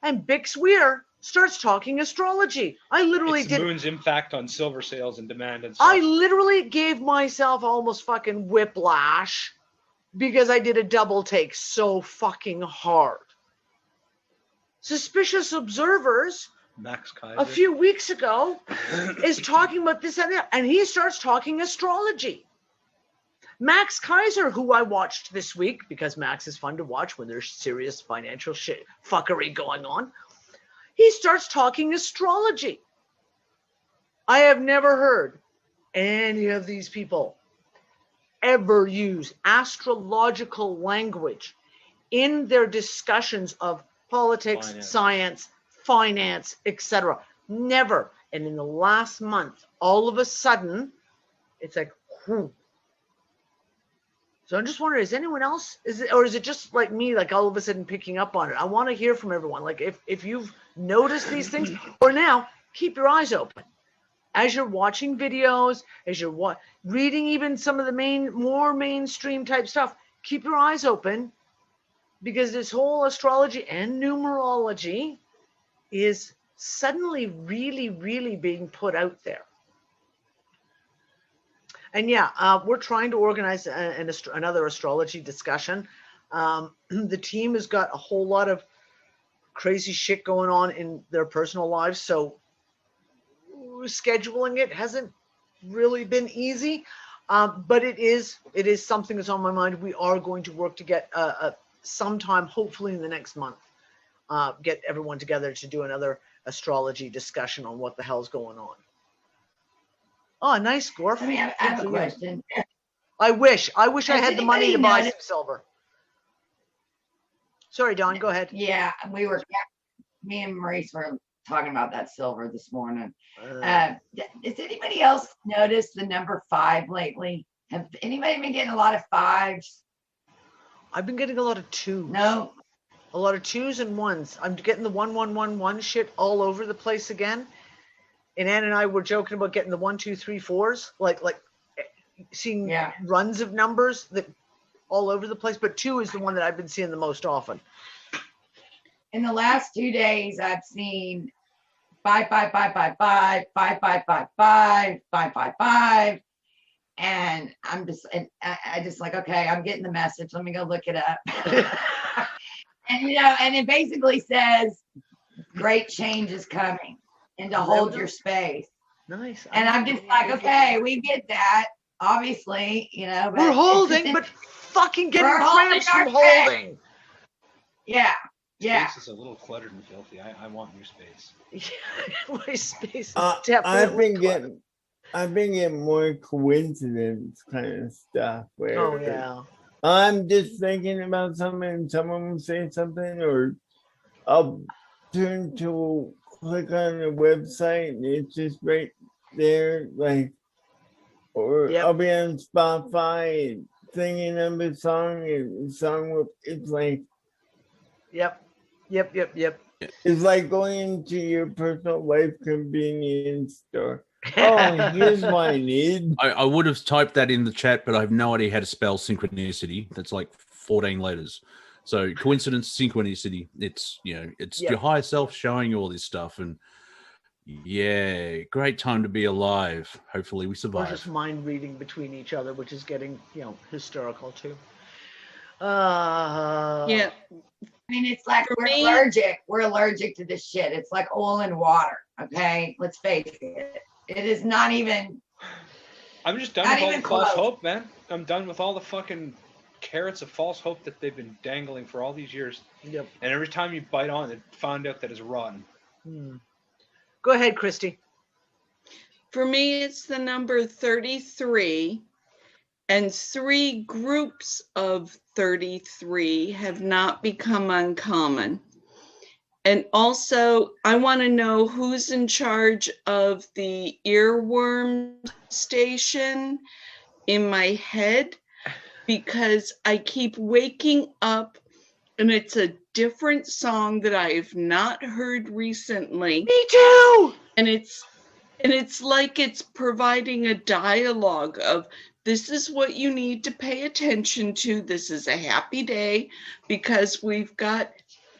and Bix Weir starts talking astrology. I literally it's did. The moon's impact on silver sales and demand and stuff. I literally gave myself almost fucking whiplash because I did a double take so fucking hard. Suspicious Observers, Max Kaiser, a few weeks ago, is talking about this and that, and he starts talking astrology. Max Kaiser, who I watched this week, because Max is fun to watch when there's serious financial shit fuckery going on, he starts talking astrology. I have never heard any of these people ever use astrological language in their discussions of politics, science, finance, etc. Never. And in the last month, all of a sudden, it's like, whew. So I'm just wondering, is anyone else, is it just like me, like all of a sudden picking up on it? I want to hear from everyone. Like if you've noticed these things, or now, keep your eyes open. As you're watching videos, as you're reading even some of the more mainstream type stuff, keep your eyes open, because this whole astrology and numerology is suddenly really, really being put out there. And yeah, we're trying to organize another astrology discussion. The team has got a whole lot of crazy shit going on in their personal lives, so scheduling it hasn't really been easy. But it is something that's on my mind. We are going to work to get sometime, hopefully in the next month, get everyone together to do another astrology discussion on what the hell's going on. Oh, nice, Gorf. I have a question. I wish I had the money to buy some silver. Sorry, Dawn, go ahead. Yeah, me and Maurice were talking about that silver this morning. Has anybody else noticed the number 5 lately? Have anybody been getting a lot of 5s? I've been getting a lot of 2s. No. A lot of 2s and 1s. I'm getting the 1111 shit all over the place again. And Ann and I were joking about getting the 1, 2, 3, 4s, like seeing runs of numbers that all over the place. But 2 is the one that I've been seeing the most often. In the last 2 days, I've seen 5, 5, 5, 5, 5, 5, 5, 5, 5, 5, 5, 5. And I just like, okay, I'm getting the message. Let me go look it up. And it basically says great change is coming and to hold your space. Nice. And I'm just like, okay, we get that, obviously, but we're holding, but fucking getting cramps from holding. Yeah. Space is a little cluttered and filthy. I want new space. Yeah, my space is definitely cluttered. I've been getting more coincidence kind of stuff where I'm just thinking about something and someone will say something, or I'll turn to click on the website and it's just right there, like, or Yep. I'll be on Spotify and singing of a song and the song will, it's like, Yep. it's like going into your personal life convenience store. Oh, here's what I need. I would have typed that in the chat, but I have no idea how to spell synchronicity. That's like 14 letters. So coincidence, synchronicity. It's, you know, it's Yeah. your higher self showing you all this stuff. And yeah, great time to be alive. Hopefully we Or survive. just mind reading between each other, which is getting, you know, hysterical too. Yeah. I mean, it's like For we're me- allergic. We're allergic to this shit. It's like oil and water. Okay, let's face it. It is not even. I'm just done Not with all the even false close. hope, man. I'm done with all the fucking carrots of false hope that they've been dangling for all these years. Yep. And every time you bite on it, find out that it's rotten. Go ahead, Christy. For me, it's the number 33, and 3 groups of 33 have not become uncommon. And also, I want to know who's in charge of the earworm station in my head, because I keep waking up and it's a different song that I have not heard recently. Me too. And it's like it's providing a dialogue of, this is what you need to pay attention to. This is a happy day because we've got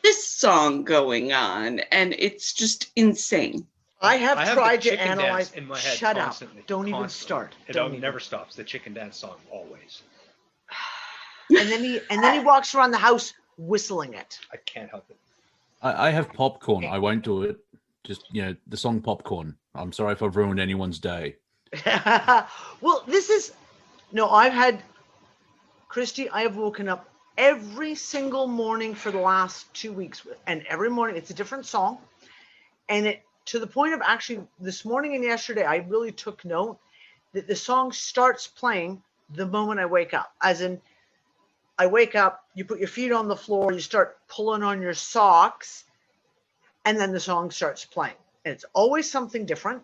this song going on, and it's just insane. I have I have tried the to chicken analyze. dance in my head Shut constantly, up! Don't even constantly. start. It Don't even. never stops. The chicken dance song always. And then he walks around the house whistling it. I can't help it. I have popcorn. I won't do it. Just, you know, the song Popcorn. I'm sorry if I've ruined anyone's day. Well, this is no. I've had Christy. I have woken up every single morning for the last 2 weeks, and every morning it's a different song, and it to the point of actually this morning and yesterday I really took note that the song starts playing the moment I wake up. As in, I wake up, you put your feet on the floor, you start pulling on your socks, and then the song starts playing. And it's always something different.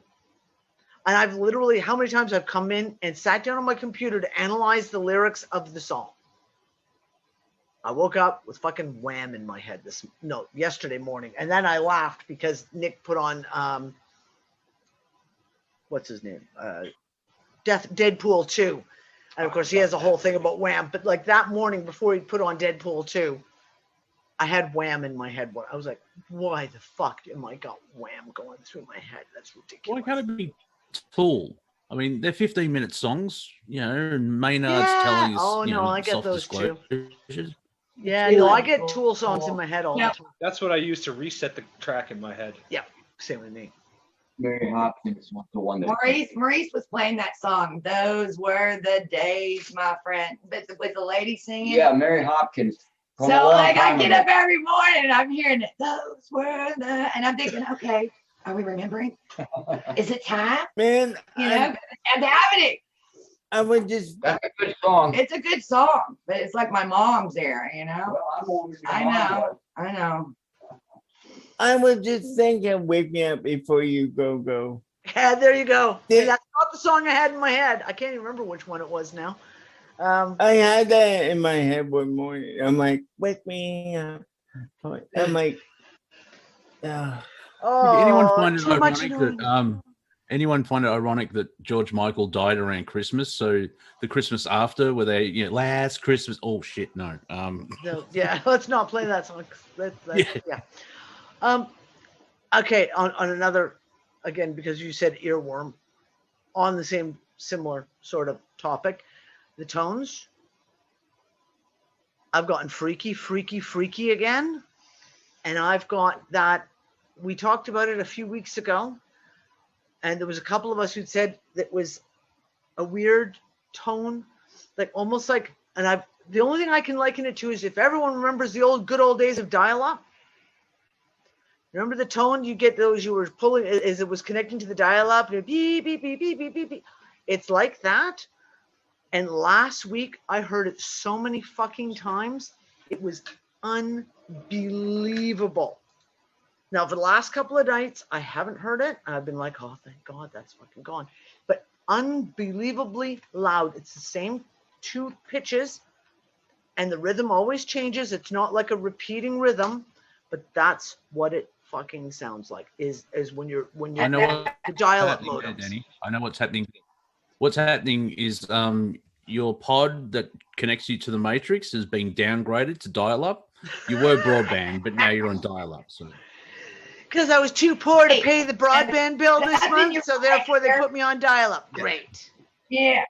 And I've literally, how many times I've come in and sat down on my computer to analyze the lyrics of the song. I woke up with fucking Wham in my head yesterday morning. And then I laughed because Nick put on, what's his name? Deadpool 2. And of course he has a whole thing about Wham. But like that morning before he put on Deadpool 2, I had Wham in my head. I was like, why the fuck am I got Wham going through my head? That's ridiculous. Why can't it be Tool? I mean, they're 15-minute songs, you know, and Maynard's telling us. Oh, you no, know, I get soft those too. disclosures. Yeah, no, I get Tool songs in my head all the time. That's what I use to reset the track in my head. Yeah, same with me. Mary Hopkins was the one that. Maurice was playing that song. Those were the days, my friend. With the lady singing. Yeah, Mary Hopkins. So like I get up every morning and I'm hearing it. Those were the, and I'm thinking, okay, are we remembering? Is it time? Man, You know, and having it. I would just. That's a good song. It's a good song, but it's like my mom's era, you know. Well, I'm older than I mine know, was. I know. I would just think of Wake Me Up Before You Go. Yeah, there you go. Yeah. That's not the song I had in my head. I can't even remember which one it was now. I had that in my head one morning. I'm like, wake me up. I'm like, Anyone find it too much ironic that anyone find it ironic that George Michael died around Christmas? So the Christmas after, where they, you know, last Christmas. Oh shit, no. No, yeah, let's not play that song. Yeah. Okay, on another, again, because you said earworm, on the same similar sort of topic, the tones. I've gotten freaky again, and I've got that. We talked about it a few weeks ago, and there was a couple of us who'd said that was a weird tone, like almost like, and the only thing I can liken it to is if everyone remembers the good old days of dial-up. Remember the tone you get those you were pulling as it was connecting to the dial-up, and beep, beep, beep, beep, beep, beep, beep. It's like that. And last week I heard it so many fucking times. It was unbelievable. Now, for the last couple of nights, I haven't heard it. I've been like, oh, thank God, that's fucking gone. But unbelievably loud. It's the same 2 pitches, and the rhythm always changes. It's not like a repeating rhythm, but that's what it fucking sounds like. Is when you're I know what the dial-up happening there, modems. Danny. I know what's happening. What's happening is your pod that connects you to the Matrix is being downgraded to dial-up. You were broadband, but now you're on dial-up. So. Because I was too poor to pay the broadband bill this month, so therefore they put me on dial-up. Great. Yeah.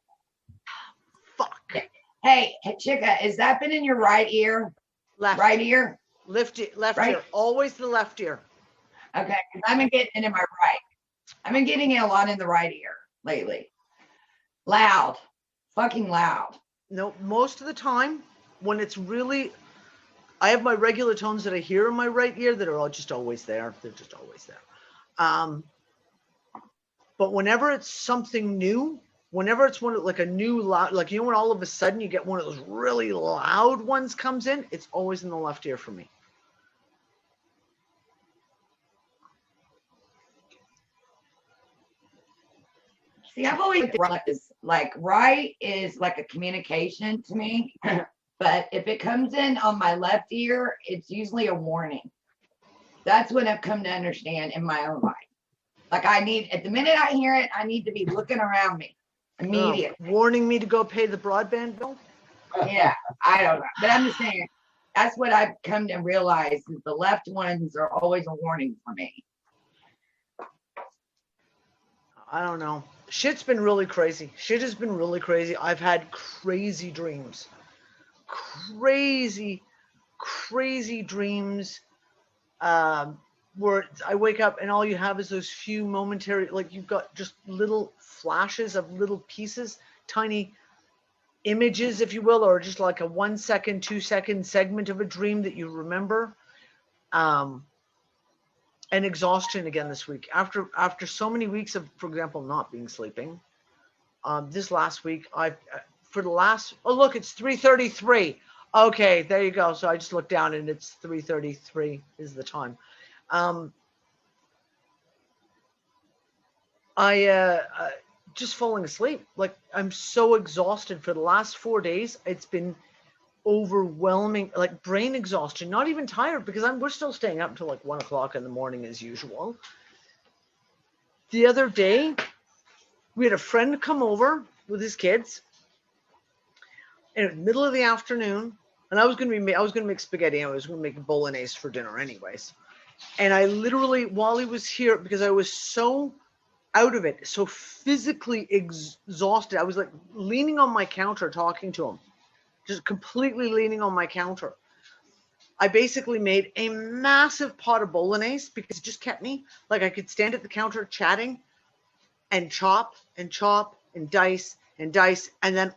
Fuck. Hey, Chica, has that been in your right ear? Left. Right ear? Left Right. ear. Always the left ear. Okay, because I've been getting it in my right. I've been getting it a lot in the right ear lately. Loud. Fucking loud. No, most of the time when it's really, I have my regular tones that I hear in my right ear that are all just always there. They're just always there. But whenever it's something new, whenever it's one like a new loud, like, you know, when all of a sudden you get one of those really loud ones comes in, it's always in the left ear for me. See, I've always right is like a communication to me, but if it comes in on my left ear, it's usually a warning. That's what I've come to understand in my own life. Like at the minute I hear it, I need to be looking around me immediately. Warning me to go pay the broadband bill? Yeah, I don't know. But I'm just saying, that's what I've come to realize is the left ones are always a warning for me. I don't know. Shit's been really crazy. Shit has been really crazy. I've had crazy dreams. Crazy dreams. Where I wake up and all you have is those few momentary, like you've got just little flashes of little pieces, tiny images, if you will, or just like a 1 second, 2 second segment of a dream that you remember. And exhaustion again this week. After so many weeks of, for example, not being sleeping, this last week, look, it's 3:33. Okay, there you go. So I just looked down and it's 3:33 is the time. Just falling asleep. Like, I'm so exhausted for the last 4 days. It's been overwhelming, like brain exhaustion, not even tired because we're still staying up until like 1 o'clock in the morning as usual. The other day, we had a friend come over with his kids in the middle of the afternoon, and I was going to make spaghetti. I was going to make bolognese for dinner anyways. And I literally, while he was here, because I was so out of it, so physically exhausted, I was like leaning on my counter talking to him. Just completely leaning on my counter. I basically made a massive pot of bolognese because it just kept me, like I could stand at the counter chatting and chop and dice. And then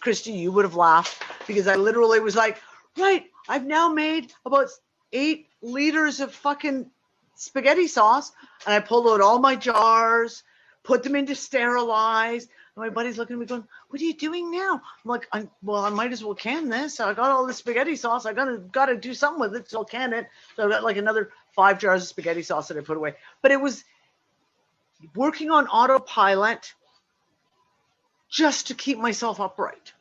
Christy, you would have laughed because I literally was like, right, I've now made about 8 liters of fucking spaghetti sauce. And I pulled out all my jars, put them into sterilize. And my buddy's looking at me going, what are you doing now? I'm like, I might as well can this. I got all the spaghetti sauce. I got to do something with it, so I'll can it. So I got like another 5 jars of spaghetti sauce that I put away. But it was working on autopilot just to keep myself upright.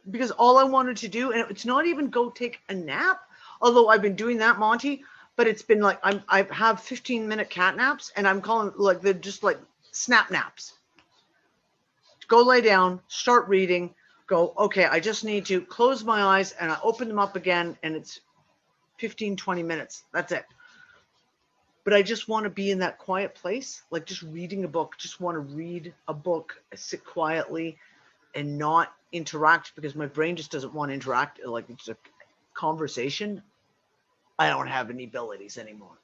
Because all I wanted to do, and it's not even go take a nap, although I've been doing that, Monty, but it's been like, I have 15-minute cat naps, and I'm calling like, they're just like snap naps. Go lay down, start reading, go, okay, I just need to close my eyes, and I open them up again, and it's 15, 20 minutes. That's it. But I just want to be in that quiet place, like just reading a book, just want to read a book, sit quietly and not interact because my brain just doesn't want to interact. Like it's a conversation. I don't have any abilities anymore.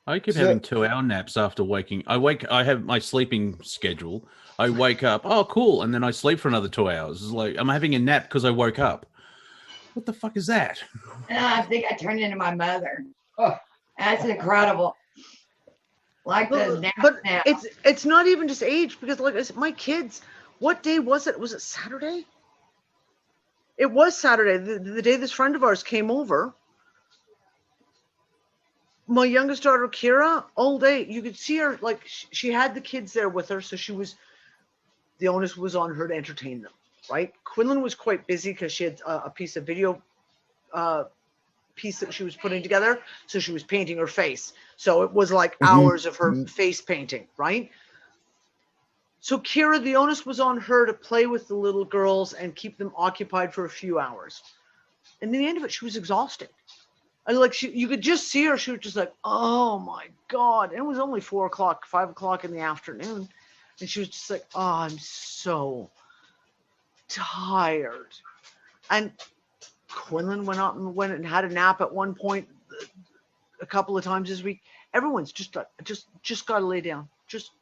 I keep having 2-hour naps after waking. I have my sleeping schedule. I wake up, oh, cool. And then I sleep for another 2 hours. It's like I'm having a nap because I woke up. What the fuck is that? I think I turned into my mother. Oh, that's incredible. Like those naps now. It's not even just age because like my kids, what day was it? Was it Saturday? It was Saturday, the day this friend of ours came over. My youngest daughter, Kira, all day, you could see her, like, she had the kids there with her, so the onus was on her to entertain them, right? Quinlan was quite busy because she had a piece of video piece that she was putting together, so she was painting her face. So it was like hours of her face painting, right? So Kira, the onus was on her to play with the little girls and keep them occupied for a few hours. And in the end of it, she was exhausted. And like you could just see her, she was just like, oh my God. And it was only 4 o'clock, 5 o'clock in the afternoon. And she was just like, oh, I'm so tired. And Quinlan went out and went and had a nap at one point a couple of times this week. Everyone's just got to lay down. Just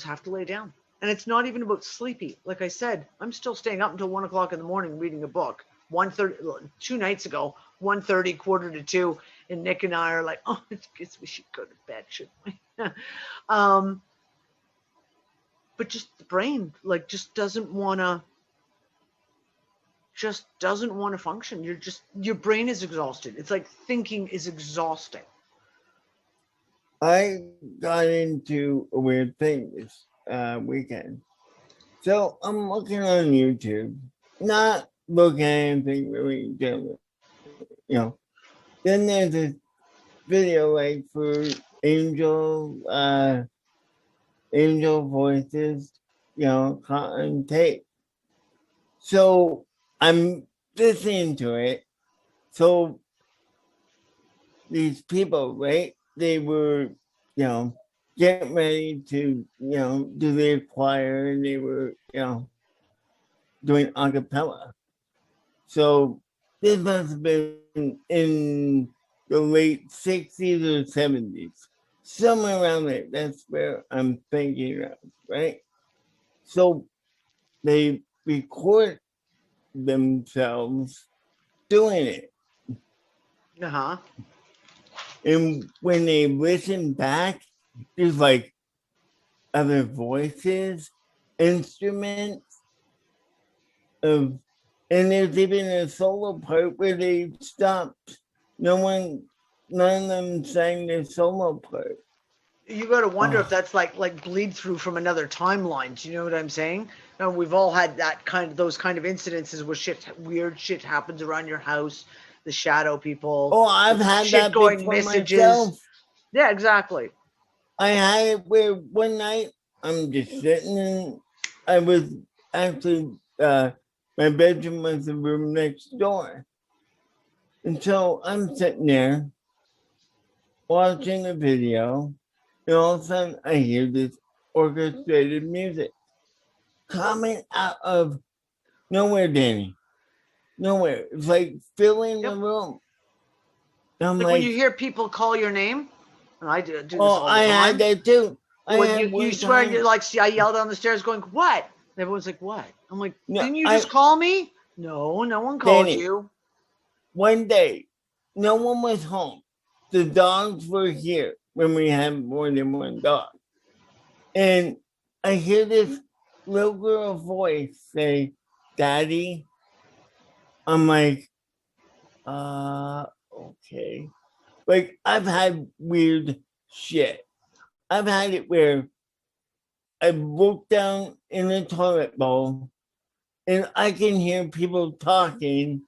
have to lay down. And it's not even about sleepy. Like I said, I'm still staying up until 1 o'clock in the morning reading a book. 1:30, 2 nights ago, 1:30, 1:45, and Nick and I are like, oh, I guess we should go to bed, shouldn't we? But just the brain, like, just doesn't want to function. Your brain is exhausted. It's like thinking is exhausting. I got into a weird thing this weekend. So I'm looking on YouTube, not looking at anything really different, Then there's this video like for angel voices, caught on tape. So I'm listening to it. So these people, right? They were, getting ready to, do their choir, and they were, doing a cappella. So this must have been in the late 60s or 70s, somewhere around there. That's where I'm thinking of, right? So they record themselves doing it. Uh-huh. And when they listen back, there's like other voices, instruments, and there's even a solo part where they stopped. None of them sang their solo part. You got to wonder if that's like bleed through from another timeline. Do you know what I'm saying? Now, we've all had those kind of incidences where weird shit happens around your house. The shadow people. Oh, I've had that going messages. Myself. Yeah, exactly. I had it where one night I'm just sitting and I was actually my bedroom was the room next door. And so I'm sitting there watching the video, and all of a sudden I hear this orchestrated music coming out of nowhere, Danny. Nowhere. It's like filling the room. Like when you hear people call your name, and I do this all the time. I had that too. You swear, you're like, see, I yelled down the stairs going, what? And everyone's like, what? I'm like, didn't you just call me? No, no one called you. One day, no one was home. The dogs were here when we had more than one dog. And I hear this little girl voice say, Daddy. I'm like, okay. Like, I've had weird shit. I've had it where I look down in the toilet bowl and I can hear people talking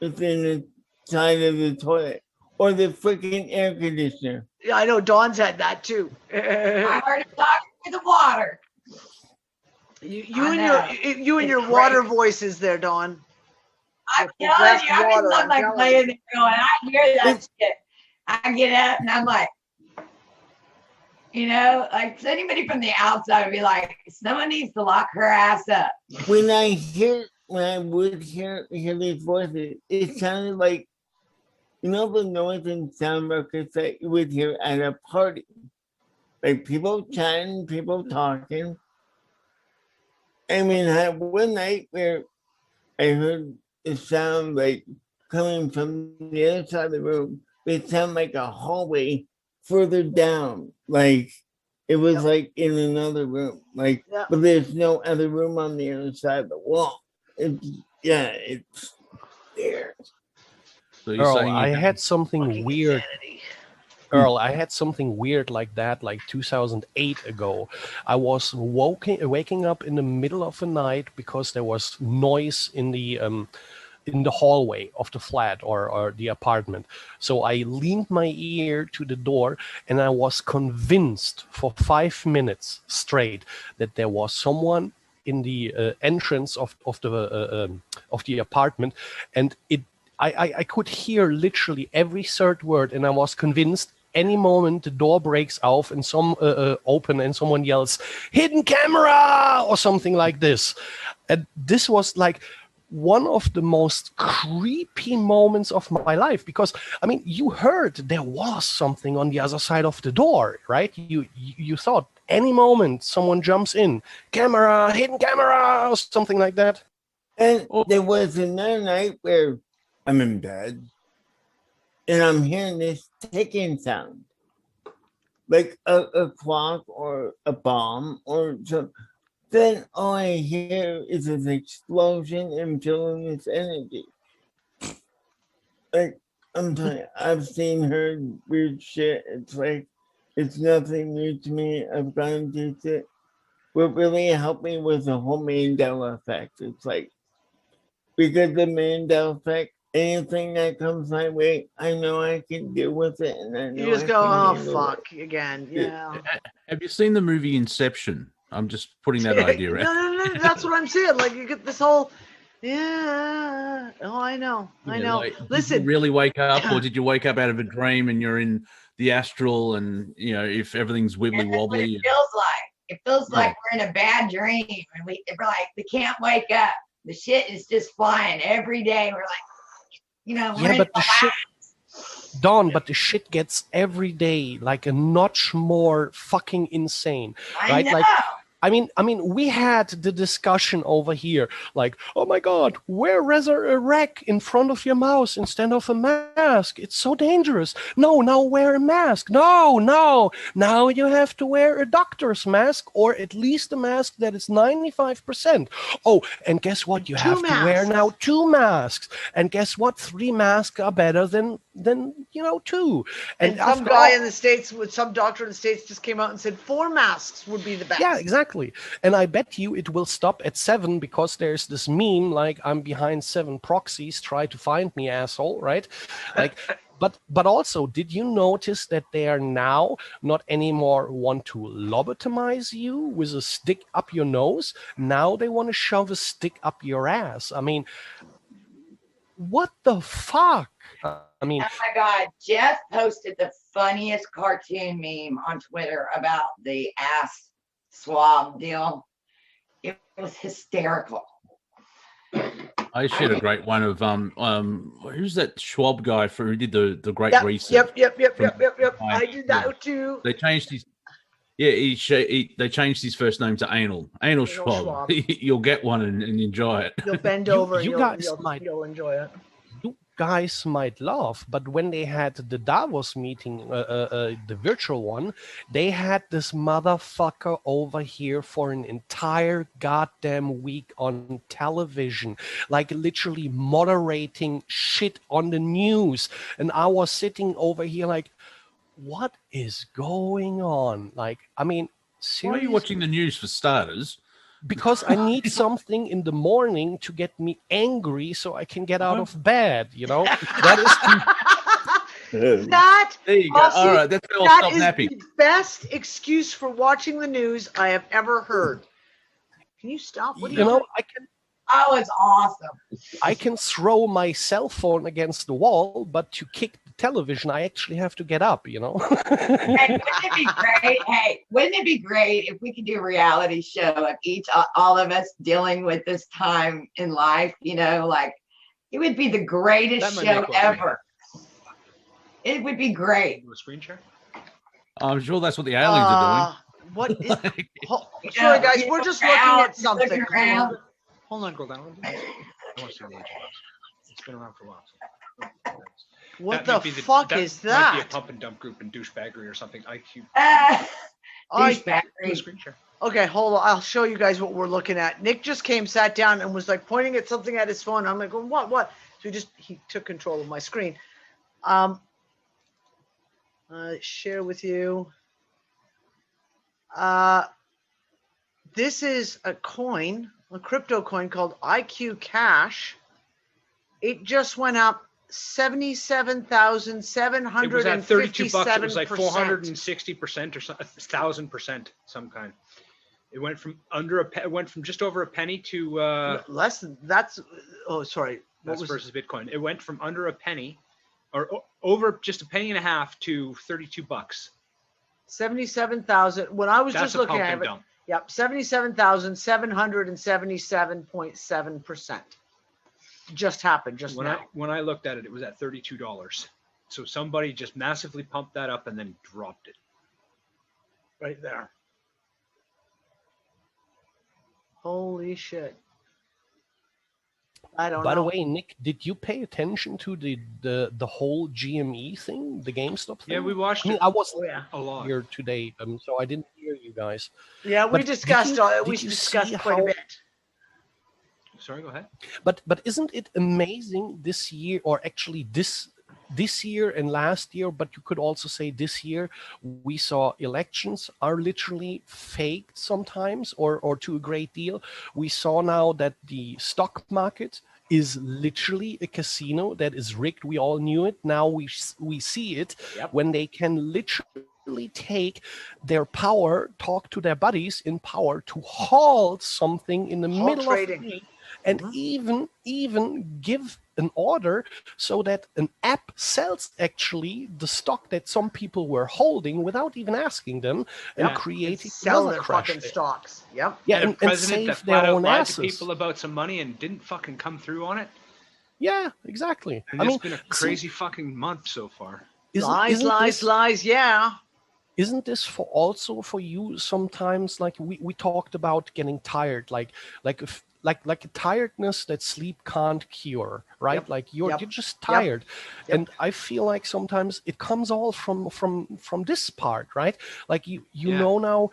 within the side of the toilet or the freaking air conditioner. Yeah, I know. Dawn's had that too. I heard him talking to the water. You and your water voices there, Dawn. I'm telling you, I mean, I'm like laying there going, I hear that shit. I get up and I'm like, like anybody from the outside would be like, someone needs to lock her ass up. When I would hear these voices, it sounded like, the noise and sound records that you would hear at a party. Like people chatting, people talking. I mean, I had one night where I heard it sound like coming from the other side of the room. It sounded like a hallway further down. Like it was like in another room. Like, but there's no other room on the other side of the wall. It's there. So you're Earl, saying I had something Fucking weird. insanity. Earl, I had something weird like that, like 2008 ago. I was waking up in the middle of the night because there was noise in the hallway of the flat or the apartment. So I leaned my ear to the door, and I was convinced for 5 minutes straight that there was someone in the entrance of the apartment, and I could hear literally every third word, and I was convinced any moment the door breaks off and open and someone yells "hidden camera" or something like this. And this was like one of the most creepy moments of my life, because I mean, you heard there was something on the other side of the door, right? You thought any moment someone jumps in, camera, hidden camera, or something like that. And there was another night where I'm in bed and I'm hearing this ticking sound, like a clock or a bomb or something. Then all I hear is this explosion and feeling this energy. Like, I'm telling you, I've seen her weird shit. It's like, it's nothing new to me. I've gone through it. What really helped me was the whole Mandela effect. It's like, because the Mandela effect, anything that comes my way, I know I can deal with it. And I know You just I go, can oh, handle fuck, again. Yeah. Have you seen the movie Inception? I'm just putting that idea out. No, that's what I'm saying. Like, you get this whole, yeah. Oh, I know. Like, Listen. did you really wake up, or did you wake up out of a dream and you're in the astral, and you know, if everything's wibbly wobbly? It feels like. It feels like we're in a bad dream, and we're like, we can't wake up. The shit is just flying every day. We're like, you know, Yeah, but the shit, Don, but the shit gets every day like a notch more fucking insane, right? I know. Like, I mean, we had the discussion over here, like, oh my God, wear a rack in front of your mouth instead of a mask. It's so dangerous. No, now wear a mask. No. Now you have to wear a doctor's mask, or at least a mask that is 95%. Oh, and guess what? You have to wear now 2 masks. And guess what? 3 masks are better than 2. And some guy in the States, with some doctor in the States, just came out and said 4 masks would be the best. Yeah, exactly. And I bet you it will stop at 7, because there's this meme like, I'm behind 7 proxies, try to find me, asshole, right? Like, but also, did you notice that they are now not anymore want to lobotomize you with a stick up your nose? Now they want to shove a stick up your ass. I mean, what the fuck? I mean, oh my God, Jeff posted the funniest cartoon meme on Twitter about the ass swab deal. It was hysterical. I shared a great one of who's that Schwab guy who did the Great Reset? Yep. I did that too. They changed his. Yeah, they changed his first name to Anal Schwab. You'll get one and enjoy it. You'll bend over. You and guys you'll enjoy it. You guys might laugh, but when they had the Davos meeting, the virtual one, they had this motherfucker over here for an entire goddamn week on television, like literally moderating shit on the news. And I was sitting over here like, what is going on? Like, I mean, seriously? Why are you watching the news for starters? Because I need something in the morning to get me angry so I can get out of bed, you know? That there you go. All right, that's all. Stop napping. The best excuse for watching the news I have ever heard. Can you stop? What do you know? I can. Oh, it's awesome. I can throw my cell phone against the wall, but to kick the television, I actually have to get up, you know? Hey, wouldn't it be great? Hey, wouldn't it be great if we could do a reality show of all of us dealing with this time in life, you know, like it would be the greatest show ever. It would be great. A screen share? I'm sure that's what the aliens are doing. What is... Sorry, guys, we're just looking at something. Hold on, scroll down. I want to see the age of It's been around for a while. What the fuck is that? Might be a pump and dump group in douchebaggery or something. IQ. Douchebaggery. Screen share. Okay, hold on. I'll show you guys what we're looking at. Nick just sat down and was like pointing at something at his phone. I'm like, what? So he took control of my screen. Share with you. This is a crypto coin called IQ Cash. It just went up 77,757%. It was at $32. It was like 460% or 1,000%, some kind. It went from just over a penny to less than that's. Oh, sorry. That's versus Bitcoin. It went from under a penny, or over just a penny and a half to $32. 77,000. When I was That's just looking at it, yep, 77,777.7%. Just happened just now. When I looked at it, it was at $32. So somebody just massively pumped that up and then dropped it. Right there. Holy shit. I don't know. By the way, Nick, did you pay attention to the whole GME thing, the GameStop thing? Yeah, we watched it. I was a lot here today, so I didn't hear you guys. Yeah, we discussed quite a bit. Sorry, go ahead. But isn't it amazing this year, or actually this year and last year, but you could also say this year, we saw elections are literally faked sometimes, or to a great deal. We saw now that the stock market is literally a casino that is rigged. We all knew it. Now we see it when they can literally take their power, talk to their buddies in power to halt something in the middle trading. of the day. And even give an order so that an app sells actually the stock that some people were holding without even asking them, and creating sell another their crash fucking there. stocks. Yep. Yeah, and and president that save flat their out own lied asses. to people about some money and didn't fucking come through on it. Yeah, exactly. And it's been a crazy fucking month so far. Lies. Yeah. Isn't this also for you sometimes? Like we talked about getting tired, like a tiredness that sleep can't cure, right? Yep. Like you're just tired. Yep. And I feel like sometimes it comes all from this part, right? Like you know now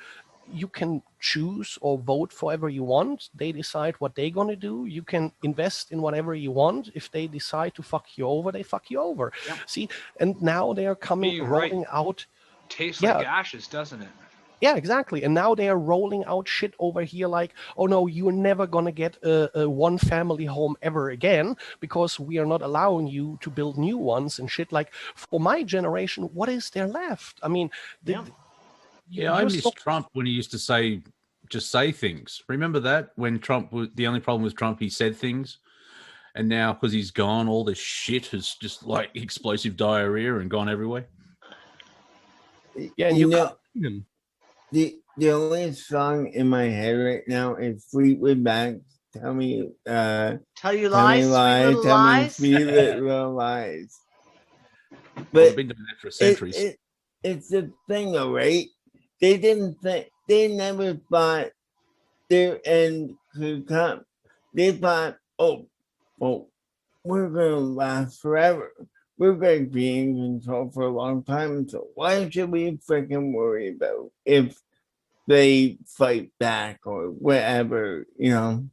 you can choose or vote for whatever you want. They decide what they're going to do. You can invest in whatever you want. If they decide to fuck you over, they fuck you over. Yep. See, and now they are rolling out. Tastes like ashes, doesn't it? Yeah, exactly. And now they are rolling out shit over here like, oh no, you're never going to get a one family home ever again because we are not allowing you to build new ones and shit. Like for my generation, what is there left? I mean, I miss Trump when he used to say things. Remember that when Trump was the only problem with Trump, he said things. And now because he's gone, all this shit has just like explosive diarrhea and gone everywhere. Yeah, and you know, the only song in my head right now is Fleetwood Mac. Tell me lies, tell me sweet little lies. But I've been doing that for centuries. It's the thing, though, right? They never thought their end could come. They thought, oh, well, we're gonna last forever. We're going to be in control for a long time, so why should we freaking worry about if they fight back or whatever, you know?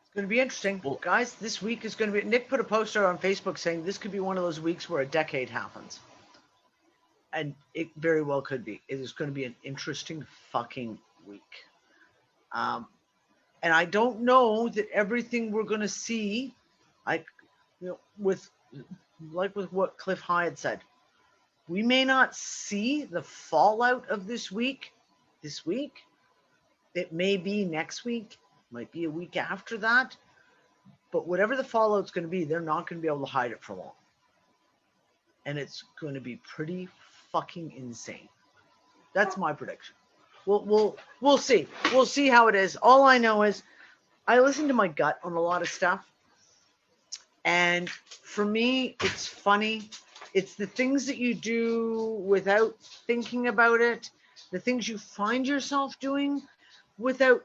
It's going to be interesting. Well, guys, this week is going to be... Nick put a poster on Facebook saying this could be one of those weeks where a decade happens. And it very well could be. It is going to be an interesting fucking week. And I don't know that everything we're going to see, with what Cliff Hyatt said, we may not see the fallout of this week. It may be next week, might be a week after that. But whatever the fallout's going to be, they're not going to be able to hide it for long. And it's going to be pretty fucking insane. That's my prediction. We'll see. We'll see how it is. All I know is I listen to my gut on a lot of stuff. And for me, it's funny. It's the things that you do without thinking about it, the things you find yourself doing without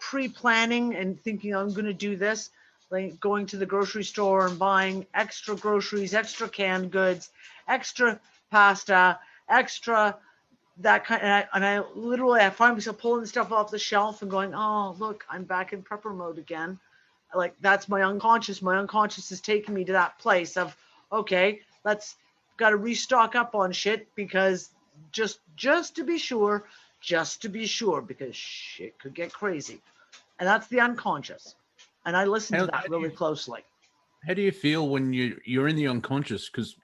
pre-planning and thinking, I'm going to do this, like going to the grocery store and buying extra groceries, extra canned goods, extra pasta, extra that kind. And I literally find myself pulling stuff off the shelf and going, oh, look, I'm back in prepper mode again. like that's my unconscious. My unconscious is taking me to that place of, okay, let's got to restock up on shit because just to be sure, because shit could get crazy. And that's the unconscious. And I listen to that really closely. How do you feel when you're in the unconscious? Because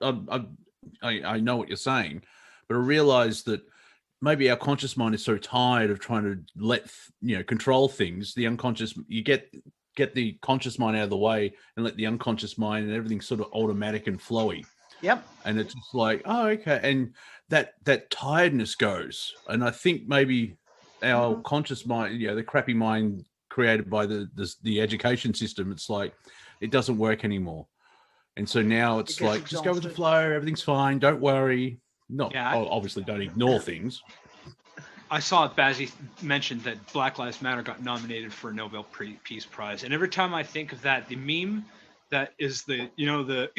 I know what you're saying, but I realize that maybe our conscious mind is so tired of trying to control things. The unconscious, you get the conscious mind out of the way and let the unconscious mind, and everything's sort of automatic and flowy. Yep. And it's just like, oh, okay. And that tiredness goes. And I think maybe our conscious mind, the crappy mind created by the education system, it's like it doesn't work anymore. And so now it's like, just go with the flow, everything's fine, don't worry. Obviously don't ignore things. I saw Bazzi mentioned that Black Lives Matter got nominated for a Nobel Peace Prize. And every time I think of that, the meme that is the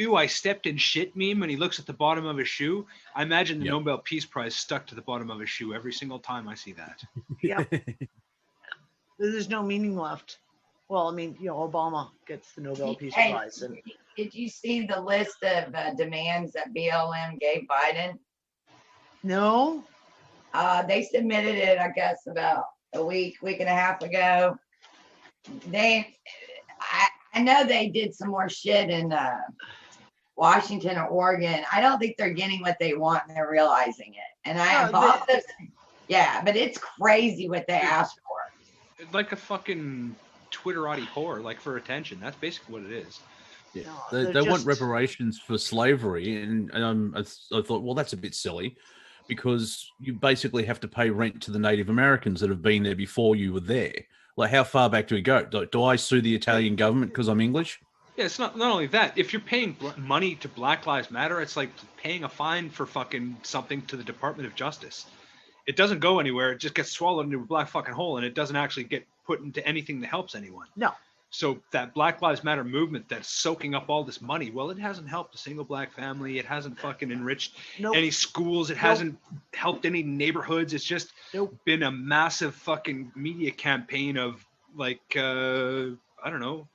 "ooh, I stepped in shit" meme, and he looks at the bottom of his shoe. I imagine the Nobel Peace Prize stuck to the bottom of his shoe every single time I see that. Yeah. There's no meaning left. Well, I mean, Obama gets the Nobel Peace Prize. And did you see the list of demands that BLM gave Biden? No. They submitted it, I guess, about a week and a half ago. I know they did some more shit in Washington or Oregon. I don't think they're getting what they want and they're realizing it. And but it's crazy what they asked for. Like a fucking Twitterati whore, like for attention. That's basically what it is. Yeah, they want reparations for slavery, and I thought, well, that's a bit silly, because you basically have to pay rent to the Native Americans that have been there before you were there. Like, how far back do we go? Do I sue the Italian government because I'm English? Yeah, it's not only that. If you're paying money to Black Lives Matter, it's like paying a fine for fucking something to the Department of Justice. It doesn't go anywhere. It just gets swallowed into a black fucking hole, and it doesn't actually get put into anything that helps anyone. No. So that Black Lives Matter movement that's soaking up all this money, well, it hasn't helped a single black family. It hasn't fucking enriched any schools. It hasn't helped any neighborhoods. It's just been a massive fucking media campaign of like, I don't know.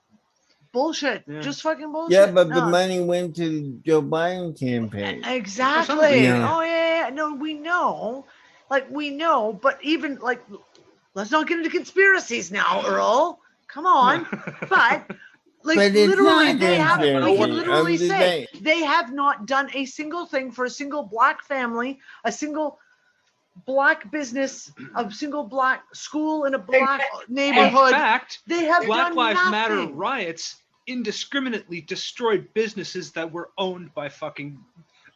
Bullshit. Yeah. Just fucking bullshit. Yeah, but the money went to Joe Biden campaign. Exactly. Oh, yeah. No, we know. Like, we know, but even like, let's not get into conspiracies now, Earl. Come on. But like, literally, they have, we can literally say they have not done a single thing for a single black family, a single black business, a single black school in a black neighborhood. In fact, they have Black done Lives nothing. Matter riots indiscriminately destroyed businesses that were owned by fucking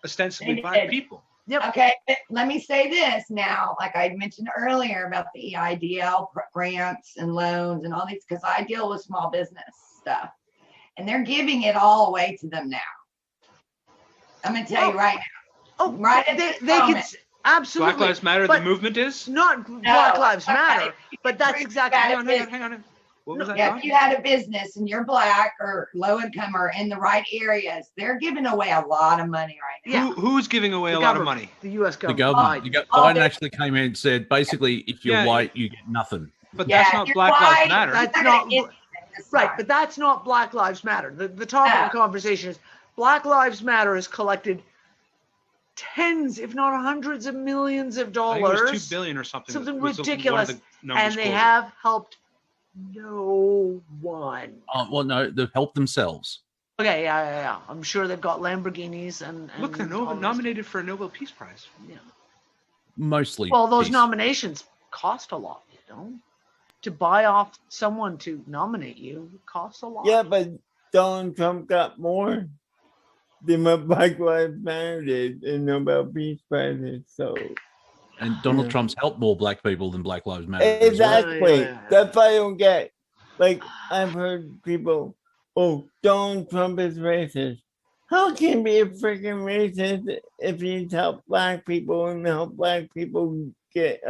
ostensibly black people. Yep. Okay, but let me say this now, like I mentioned earlier about the EIDL grants and loans and all these, because I deal with small business stuff, and they're giving it all away to them now. I'm going to tell you right now. Oh, right. They can absolutely. Black Lives Matter. The movement is not Black Lives Matter, but that's exactly. Hang on. What was that? If you had a business and you're black or low income or in the right areas, they're giving away a lot of money right now. Yeah. Who's giving away a lot of money? The U.S. government. The government. Biden actually came in and said, basically, if you're white, you get nothing. But that's not Black Lives Matter. That's not right. But that's not Black Lives Matter. The topic of the conversation is Black Lives Matter has collected tens, if not hundreds of millions of dollars. I think it was $2 billion or something. Something ridiculous, and they have helped no one. Well, no, they've helped themselves. Okay, yeah. I'm sure they've got Lamborghinis and look, they're nominated for a Nobel Peace Prize. Yeah. Mostly. Well, those nominations cost a lot, To buy off someone to nominate you costs a lot. Yeah, but Donald Trump got more than what Black Lives Matter did in Nobel Peace Prizes. So. And Donald Trump's helped more black people than Black Lives Matter. Exactly. That's what I don't get. Like, I've heard people, Donald Trump is racist. How can he be a freaking racist if he's helped black people and help black people get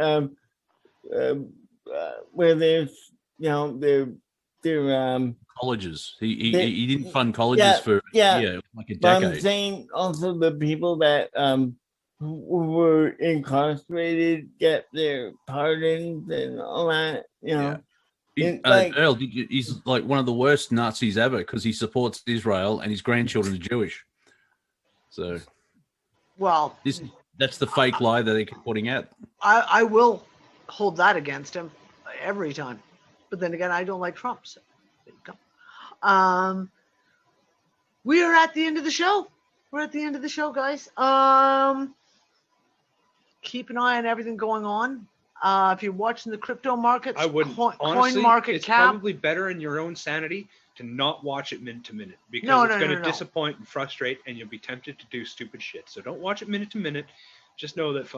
where there's their colleges. He didn't fund colleges for like a decade. But I'm saying also the people that who were incarcerated get their pardons and all that, Earl, he's like one of the worst Nazis ever because he supports Israel and his grandchildren are Jewish. So, well, that's the fake lie that they keep putting out. I will hold that against him every time. But then again, I don't like Trump. So there you go. We are at the end of the show. We're at the end of the show, guys. Keep an eye on everything going on. If you're watching the crypto markets, I wouldn't. Honestly, coin market it's cap. probably better in your own sanity to not watch it minute to minute because No, it's no, going no, to no. disappoint and frustrate, and you'll be tempted to do stupid shit. So don't watch it minute to minute. Just know that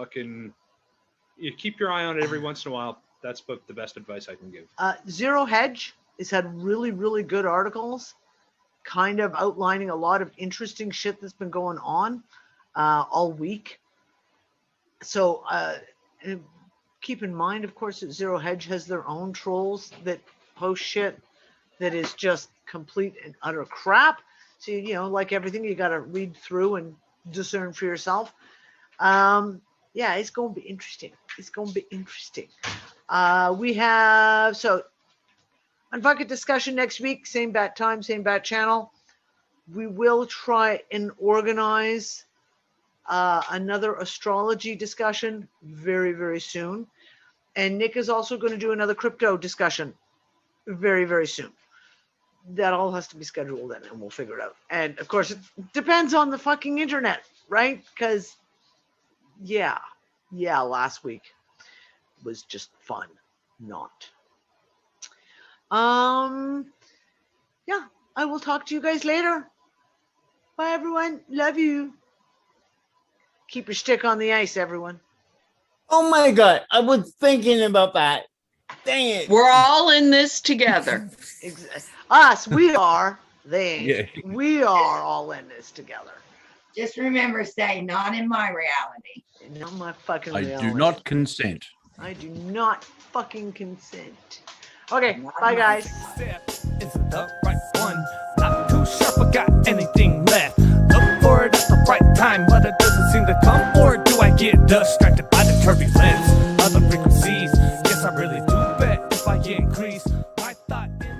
you keep your eye on it every once in a while. That's about the best advice I can give. Zero Hedge has had really, really good articles, kind of outlining a lot of interesting shit that's been going on all week. So keep in mind, of course, that Zero Hedge has their own trolls that post shit that is just complete and utter crap. So, like everything, you got to read through and discern for yourself. Yeah, it's going to be interesting. We have, UnFuckIt discussion next week, same bat time, same bat channel. We will try and organize another astrology discussion very, very soon. And Nick is also going to do another crypto discussion very, very soon. That all has to be scheduled in, and we'll figure it out. And of course, it depends on the fucking internet, right? Because, yeah, last week was just fun. Not. Yeah, I will talk to you guys later. Bye, everyone. Love you. Keep your stick on the ice, everyone. Oh my God, I was thinking about that. Dang it. We're all in this together. Us, we are. They ain't. Yeah. We are all in this together. Just remember, say, not in my reality. Not my fucking I reality. do not consent. I do not fucking consent. Okay, bye, guys. Is it the right one? Not too sharp, I got anything left. Look for it at the right time, but it doesn't seem to come. Or do I get distracted by the turbulence of the frequencies? Yes, I really do bet if I increase my thought in